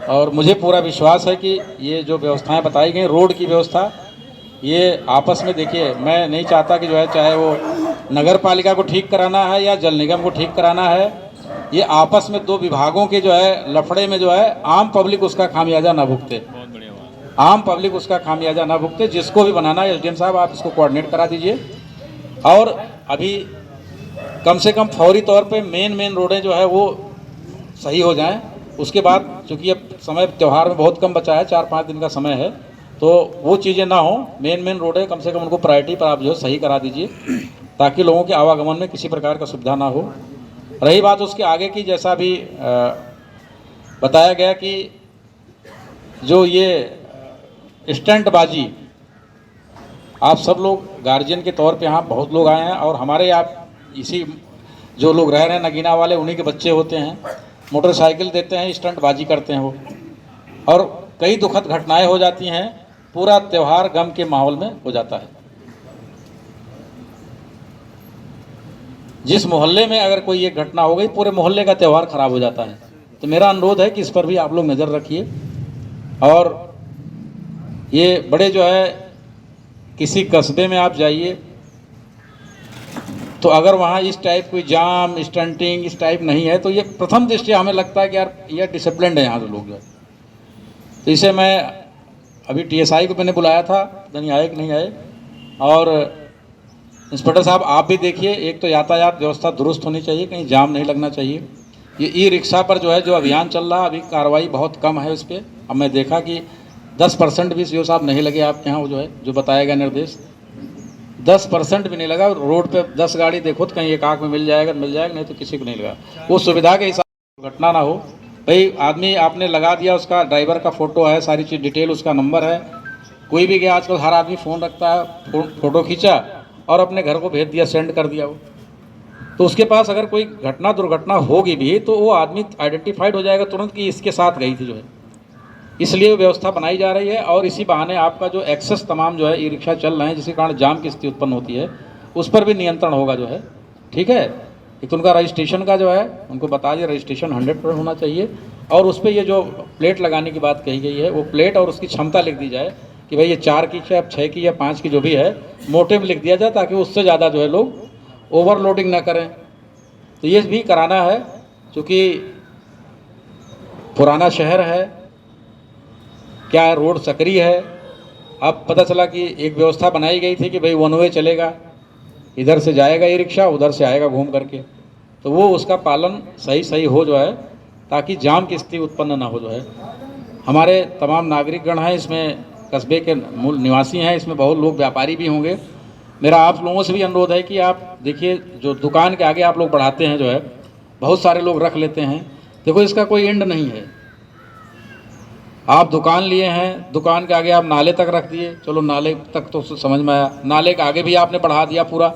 और मुझे पूरा विश्वास है कि ये जो व्यवस्थाएं बताई गई, रोड की व्यवस्था, ये आपस में देखिए, मैं नहीं चाहता कि जो है चाहे वो नगर पालिका को ठीक कराना है या जल निगम को ठीक कराना है, ये आपस में 2 विभागों के जो है लफड़े में जो है आम पब्लिक उसका खामियाजा ना भुगते, आम पब्लिक उसका खामियाजा ना भुगते। जिसको भी बनाना है एसडीएम साहब आप इसको कोऑर्डिनेट करा दीजिए, और अभी कम से कम फौरी तौर पे मेन रोडें जो है वो सही हो जाएं। उसके बाद चूँकि अब समय त्यौहार में बहुत कम बचा है, 4-5 दिन का समय है, तो वो चीज़ें ना हो, मेन रोडें कम से कम उनको प्रायोरिटी पर आप जो है सही करा दीजिए, ताकि लोगों के आवागमन में किसी प्रकार का सुविधा ना हो। रही बात उसके आगे की, जैसा भी बताया गया कि जो ये स्टंटबाजी, आप सब लोग गार्जियन के तौर पे यहाँ बहुत लोग आए हैं, और हमारे आप इसी जो लोग रह रहे हैं नगीना वाले, उन्हीं के बच्चे होते हैं, मोटरसाइकिल देते हैं, स्टंटबाजी करते हैं वो, और कई दुखद घटनाएं हो जाती हैं, पूरा त्यौहार गम के माहौल में हो जाता है। जिस मोहल्ले में अगर कोई एक घटना हो गई, पूरे मोहल्ले का त्यौहार खराब हो जाता है। तो मेरा अनुरोध है कि इस पर भी आप लोग नज़र रखिए, और ये बड़े जो है किसी कस्बे में आप जाइए तो अगर वहाँ इस टाइप कोई जाम, स्टंटिंग इस टाइप नहीं है, तो ये प्रथम दृष्टया हमें लगता है कि यार ये डिसिप्लिन्ड है यहाँ के लोग जो है। तो इसे मैं अभी टीएसआई को मैंने बुलाया था, नहीं आए कि नहीं आए, और इंस्पेक्टर साहब आप भी देखिए, एक तो यातायात व्यवस्था दुरुस्त होनी चाहिए, कहीं जाम नहीं लगना चाहिए। ये ई रिक्शा पर जो है जो अभियान चल रहा है, अभी कार्रवाई बहुत कम है उस पर। अब मैं देखा कि 10% भी सीओ साहब नहीं लगे आपके यहाँ, जो है जो बताया गया निर्देश, 10% भी नहीं लगा। रोड पे 10 गाड़ी देखो तो कहीं एक आँख में मिल जाएगा, नहीं तो किसी को नहीं लगा। वो सुविधा के हिसाब से घटना ना हो। भाई आदमी आपने लगा दिया, उसका ड्राइवर का फ़ोटो है, सारी चीज़ डिटेल, उसका नंबर है, कोई भी गया, आजकल हर आदमी फ़ोन रखता है, फ़ोटो खींचा और अपने घर को भेज दिया, सेंड कर दिया वो, तो उसके पास अगर कोई घटना दुर्घटना होगी भी तो वो आदमी आइडेंटिफाइड हो जाएगा तुरंत कि इसके साथ गई थी जो है। इसलिए व्यवस्था बनाई जा रही है, और इसी बहाने आपका जो एक्सेस तमाम जो है ई रिक्शा चल रहे हैं, जिसके कारण जाम की स्थिति उत्पन्न होती है, उस पर भी नियंत्रण होगा जो है। ठीक है, एक तो उनका रजिस्ट्रेशन का जो है उनको बता दिए, रजिस्ट्रेशन 100% होना चाहिए, और उस पर ये जो प्लेट लगाने की बात कही गई है, वो प्लेट और उसकी क्षमता लिख दी जाए कि भाई ये 4 की, चाहे 6 की या 5 की जो भी है, मोटे में लिख दिया जाए, ताकि उससे ज़्यादा जो है लोग ओवरलोडिंग ना करें। तो ये भी कराना है, क्योंकि पुराना शहर है, क्या रोड सक्रिय है। अब पता चला कि एक व्यवस्था बनाई गई थी कि भाई 1 वे चलेगा, इधर से जाएगा ई रिक्शा, उधर से आएगा घूम करके, तो वो उसका पालन सही हो जो है, ताकि जाम की स्थिति उत्पन्न ना हो जो है। हमारे तमाम नागरिकगण हैं, इसमें कस्बे के मूल निवासी हैं, इसमें बहुत लोग व्यापारी भी होंगे। मेरा आप लोगों से भी अनुरोध है कि आप देखिए, जो दुकान के आगे आप लोग बढ़ाते हैं जो है, बहुत सारे लोग रख लेते हैं, देखो इसका कोई एंड नहीं है। आप दुकान लिए हैं, दुकान के आगे आप नाले तक रख दिए, चलो नाले तक तो समझ में आया, नाले के आगे भी आपने बढ़ा दिया पूरा,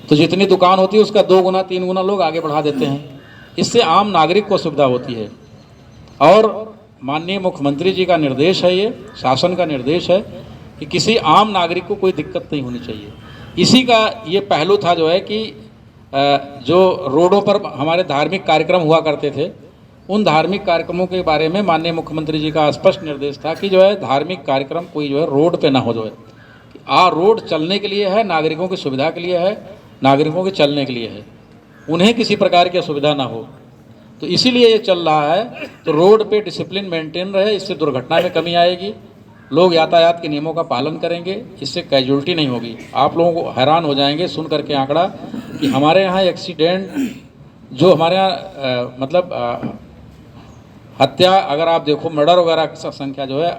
तो जितनी दुकान होती है उसका 2 गुना 3 गुना लोग आगे बढ़ा देते हैं। इससे आम नागरिक को सुविधा होती है, और माननीय मुख्यमंत्री जी का निर्देश है, ये शासन का निर्देश है कि किसी आम नागरिक को कोई दिक्कत नहीं होनी चाहिए। इसी का ये पहलू था जो है कि जो रोडों पर हमारे धार्मिक कार्यक्रम हुआ करते थे, उन धार्मिक कार्यक्रमों के बारे में माननीय मुख्यमंत्री जी का स्पष्ट निर्देश था कि जो है धार्मिक कार्यक्रम कोई जो है रोड पे ना हो जो है। रोड चलने के लिए है, नागरिकों की सुविधा के लिए है, नागरिकों के चलने के लिए है, उन्हें किसी प्रकार की असुविधा ना हो। तो इसीलिए ये चल रहा है। तो रोड पे डिसिप्लिन मेंटेन रहे, इससे दुर्घटना में कमी आएगी, लोग यातायात के नियमों का पालन करेंगे, इससे कैजुअल्टी नहीं होगी। आप लोगों को हैरान हो जाएंगे सुन करके आंकड़ा कि हमारे यहाँ एक्सीडेंट जो हमारे यहाँ हत्या, अगर आप देखो मर्डर वगैरह की संख्या जो है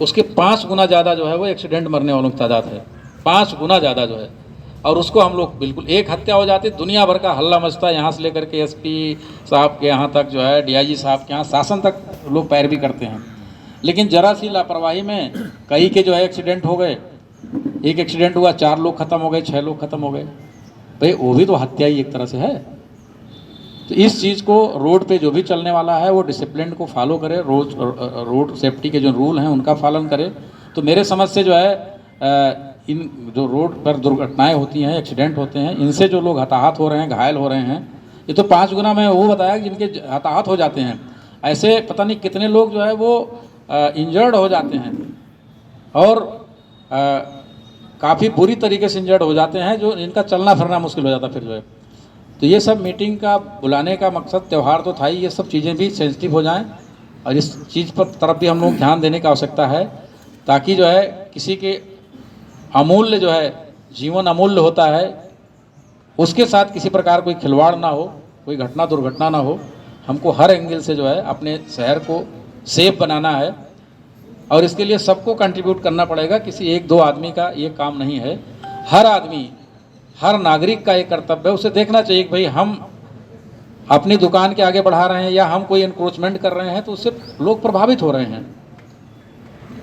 उसके 5 गुना ज़्यादा जो है वो एक्सीडेंट मरने वालों की तादाद है, 5 गुना ज़्यादा जो है। और उसको हम लोग बिल्कुल, एक हत्या हो जाती दुनिया भर का हल्ला मचता है, यहाँ से लेकर के एसपी साहब के यहाँ तक जो है, डीआईजी साहब के यहाँ, शासन तक लोग पैरवी करते हैं। लेकिन जरा सी लापरवाही में कई के जो है एक्सीडेंट हो गए, एक एक्सीडेंट हुआ 4 लोग ख़त्म हो गए, 6 लोग ख़त्म हो गए। भाई वो भी तो हत्या ही एक तरह से है। तो इस चीज़ को रोड पे जो भी चलने वाला है वो डिसिप्लिन को फॉलो करे, रोड सेफ्टी के जो रूल हैं उनका पालन करे। तो मेरे समझ से जो है इन जो रोड पर दुर्घटनाएं होती हैं, एक्सीडेंट होते हैं, इनसे जो लोग हताहत हो रहे हैं, घायल हो रहे हैं, ये तो 5 गुना में वो बताया जिनके हताहत हो जाते हैं। ऐसे पता नहीं कितने लोग जो है वो इंजर्ड हो जाते हैं और काफ़ी बुरी तरीके से इंजर्ड हो जाते हैं, जो इनका चलना फिरना मुश्किल हो जाता फिर जो है। तो ये सब मीटिंग का बुलाने का मकसद, त्यौहार तो था ही, ये सब चीज़ें भी सेंसिटिव हो जाएं और इस चीज़ पर तरफ भी हम लोग ध्यान देने की आवश्यकता है, ताकि जो है किसी के अमूल्य जो है, जीवन अमूल्य होता है, उसके साथ किसी प्रकार कोई खिलवाड़ ना हो, कोई घटना दुर्घटना ना हो। हमको हर एंगल से जो है अपने शहर को सेफ बनाना है और इसके लिए सबको कंट्रीब्यूट करना पड़ेगा। किसी 1-2 आदमी का ये काम नहीं है, हर आदमी, हर नागरिक का एक कर्तव्य है। उसे देखना चाहिए कि भाई हम अपनी दुकान के आगे बढ़ा रहे हैं या हम कोई एनक्रोचमेंट कर रहे हैं तो उससे लोग प्रभावित हो रहे हैं।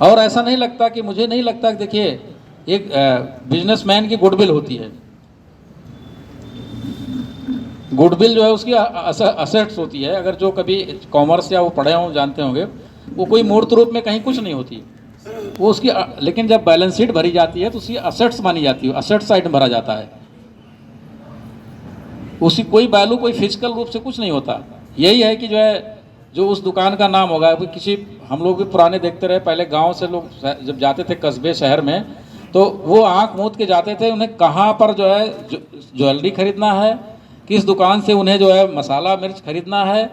और ऐसा नहीं लगता कि, मुझे नहीं लगता कि देखिए एक बिजनेसमैन की गुडविल होती है, गुडविल जो है उसकी असेट्स होती है। अगर जो कभी कॉमर्स या वो पढ़े हों जानते होंगे, वो कोई मूर्त रूप में कहीं कुछ नहीं होती वो उसकी, लेकिन जब बैलेंस शीट भरी जाती है तो उसकी असेट्स मानी जाती है, असेट साइड में भरा जाता है, उसकी कोई वैल्यू, कोई फिजिकल रूप से कुछ नहीं होता। यही है कि जो है जो उस दुकान का नाम होगा, किसी, हम लोग भी पुराने देखते रहे, पहले गांव से लोग जब जाते थे कस्बे शहर में तो वो आंख मूंद के जाते थे, उन्हें कहाँ पर जो है ज्वेलरी खरीदना है, किस दुकान से उन्हें जो है मसाला मिर्च खरीदना है,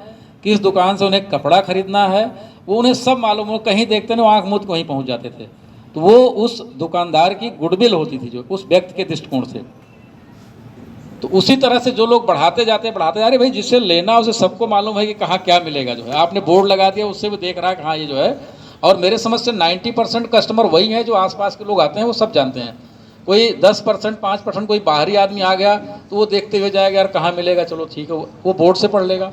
किस दुकान से उन्हें कपड़ा खरीदना है, वो उन्हें सब मालूम हो। कहीं देखते ना, आंख मूंद वहीं पहुंच जाते थे। तो वो उस दुकानदार की गुडविल होती थी, जो उस व्यक्ति के दृष्टिकोण से। तो उसी तरह से जो लोग बढ़ाते जाते, अरे भाई जिससे लेना उसे सबको मालूम है कि कहाँ क्या मिलेगा। जो है आपने बोर्ड लगा दिया, उससे भी देख रहा है कि हाँ ये जो है। और मेरे समझ से 90% कस्टमर वही हैं जो आसपास के लोग आते हैं, वो सब जानते हैं। कोई 10%, 5% कोई बाहरी आदमी आ गया तो वो देखते हुए जाएगा यार कहाँ मिलेगा, चलो ठीक है, वो बोर्ड से पढ़ लेगा।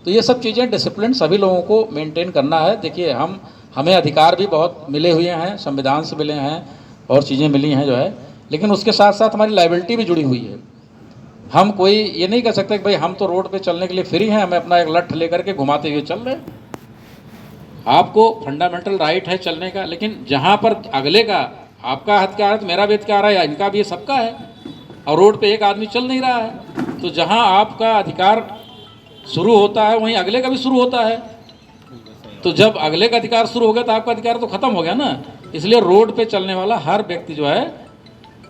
तो ये सब चीज़ें डिसिप्लिन सभी लोगों को मेंटेन करना है। देखिए हमें अधिकार भी बहुत मिले हुए हैं, संविधान से मिले हैं और चीज़ें मिली हैं जो है, लेकिन उसके साथ साथ हमारी लायबिलिटी भी जुड़ी हुई है। हम कोई ये नहीं कह सकते कि भाई हम तो रोड पे चलने के लिए फ्री हैं, हमें अपना एक लठ लेकर के घुमाते हुए चल रहे हैं। आपको फंडामेंटल राइट है चलने का, लेकिन जहाँ पर अगले का, आपका अधिकार है तो मेरा भी अधिकार है, या इनका भी, ये सबका है। और रोड पे एक आदमी चल नहीं रहा है, तो जहाँ आपका अधिकार शुरू होता है वहीं अगले का भी शुरू होता है। तो जब अगले का अधिकार शुरू हो गया तो आपका अधिकार तो खत्म हो गया ना। इसलिए रोड पे चलने वाला हर व्यक्ति जो है,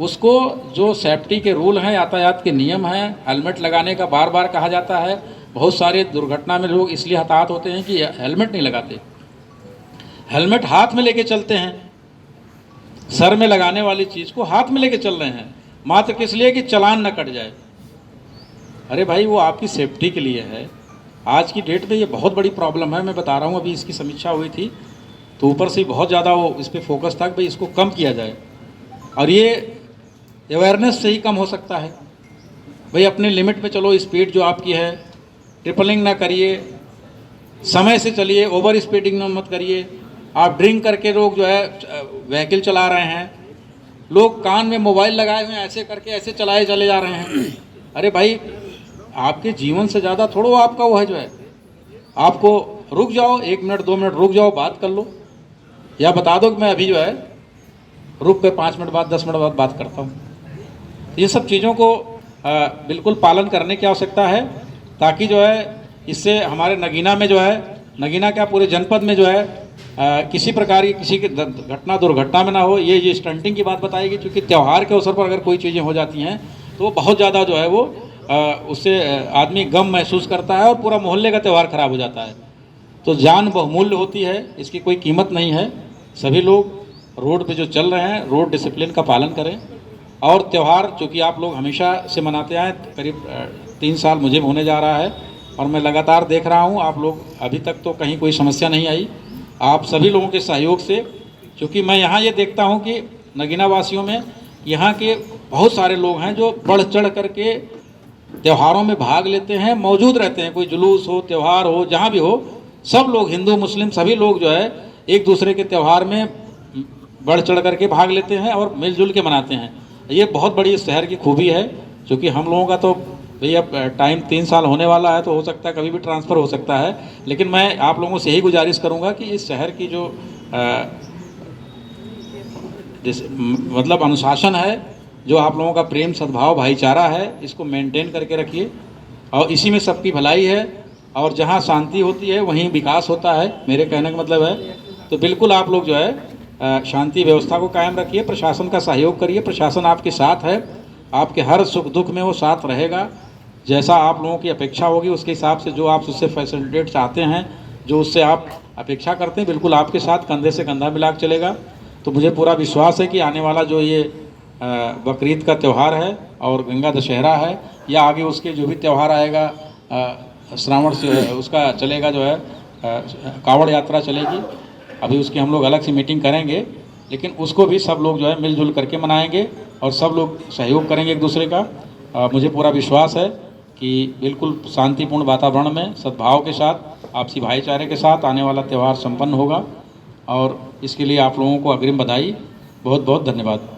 उसको जो सेफ्टी के रूल हैं, यातायात के नियम हैं, हेलमेट लगाने का बार बार कहा जाता है। बहुत सारे दुर्घटना में लोग इसलिए हताहत होते हैं कि हेलमेट नहीं लगाते, हेलमेट हाथ में लेके चलते हैं, सर में लगाने वाली चीज़ को हाथ में लेके चल रहे हैं, मात्र किस लिए कि चालान न कट जाए। अरे भाई वो आपकी सेफ्टी के लिए है। आज की डेट में ये बहुत बड़ी प्रॉब्लम है, मैं बता रहा हूँ। अभी इसकी समीक्षा हुई थी तो ऊपर से बहुत ज़्यादा वो इस पर फोकस था कि भाई इसको कम किया जाए, और ये अवेयरनेस से ही कम हो सकता है। भाई अपने लिमिट में चलो, स्पीड जो आपकी है ट्रिपलिंग ना करिए, समय से चलिए, ओवर स्पीडिंग ना मत करिए। आप ड्रिंक करके लोग जो है व्हीकल चला रहे हैं, लोग कान में मोबाइल लगाए हुए हैं, ऐसे करके ऐसे चलाए चले जा रहे हैं। अरे भाई आपके जीवन से ज़्यादा थोड़ा आपका वो है जो है, आपको रुक जाओ, 1 मिनट 2 मिनट रुक जाओ, बात कर लो, या बता दो कि मैं अभी जो है रुक के 5 मिनट बाद 10 मिनट बाद बात करता हूँ। ये सब चीज़ों को बिल्कुल पालन करने की आवश्यकता है, ताकि जो है इससे हमारे नगीना में जो है, नगीना क्या पूरे जनपद में जो है किसी प्रकार की किसी की घटना दुर्घटना में ना हो। ये स्टंटिंग की बात बताएगी, क्योंकि त्यौहार के अवसर पर अगर कोई चीज़ें हो जाती हैं तो बहुत ज़्यादा जो है वो उससे आदमी गम महसूस करता है और पूरा मोहल्ले का त्यौहार खराब हो जाता है। तो जान बहुमूल्य होती है, इसकी कोई कीमत नहीं है। सभी लोग रोड पे जो चल रहे हैं रोड डिसिप्लिन का पालन करें। और त्यौहार चूँकि आप लोग हमेशा से मनाते आए, करीब 3 साल मुझे होने जा रहा है और मैं लगातार देख रहा हूँ आप लोग अभी तक तो कहीं कोई समस्या नहीं आई। आप सभी लोगों के सहयोग से, क्योंकि मैं यहाँ ये देखता हूँ कि नगीना वासियों में यहाँ के बहुत सारे लोग हैं जो बढ़ चढ़ करके त्योहारों में भाग लेते हैं, मौजूद रहते हैं। कोई जुलूस हो, त्यौहार हो, जहाँ भी हो, सब लोग हिंदू मुस्लिम सभी लोग जो है एक दूसरे के त्यौहार में बढ़ चढ़ करके भाग लेते हैं और मिलजुल के मनाते हैं। ये बहुत बड़ी इस शहर की खूबी है, क्योंकि हम लोगों का तो भाई अब टाइम 3 साल होने वाला है, तो हो सकता है कभी भी ट्रांसफ़र हो सकता है। लेकिन मैं आप लोगों से यही गुजारिश करूंगा कि इस शहर की जो मतलब अनुशासन है, जो आप लोगों का प्रेम सद्भाव भाईचारा है, इसको मेंटेन करके रखिए। और इसी में सबकी भलाई है, और जहाँ शांति होती है वहीं विकास होता है, मेरे कहने का मतलब है। तो बिल्कुल आप लोग जो है शांति व्यवस्था को कायम रखिए, प्रशासन का सहयोग करिए। प्रशासन आपके साथ है, आपके हर सुख दुख में वो साथ रहेगा। जैसा आप लोगों की अपेक्षा होगी उसके हिसाब से जो आप उससे फैसिलिटेट चाहते हैं, जो उससे आप अपेक्षा करते हैं, बिल्कुल आपके साथ कंधे से कंधा मिला के चलेगा। तो मुझे पूरा विश्वास है कि आने वाला जो ये बकरीद का त्यौहार है और गंगा दशहरा है, या आगे उसके जो भी त्यौहार आएगा, श्रावण से उसका चलेगा जो है कावड़ यात्रा चलेगी। अभी उसकी हम लोग अलग से मीटिंग करेंगे, लेकिन उसको भी सब लोग जो है मिलजुल करके मनाएंगे और सब लोग सहयोग करेंगे एक दूसरे का। मुझे पूरा विश्वास है कि बिल्कुल शांतिपूर्ण वातावरण में सद्भाव के साथ, आपसी भाईचारे के साथ आने वाला त्यौहार संपन्न होगा। और इसके लिए आप लोगों को अग्रिम बधाई, बहुत बहुत धन्यवाद।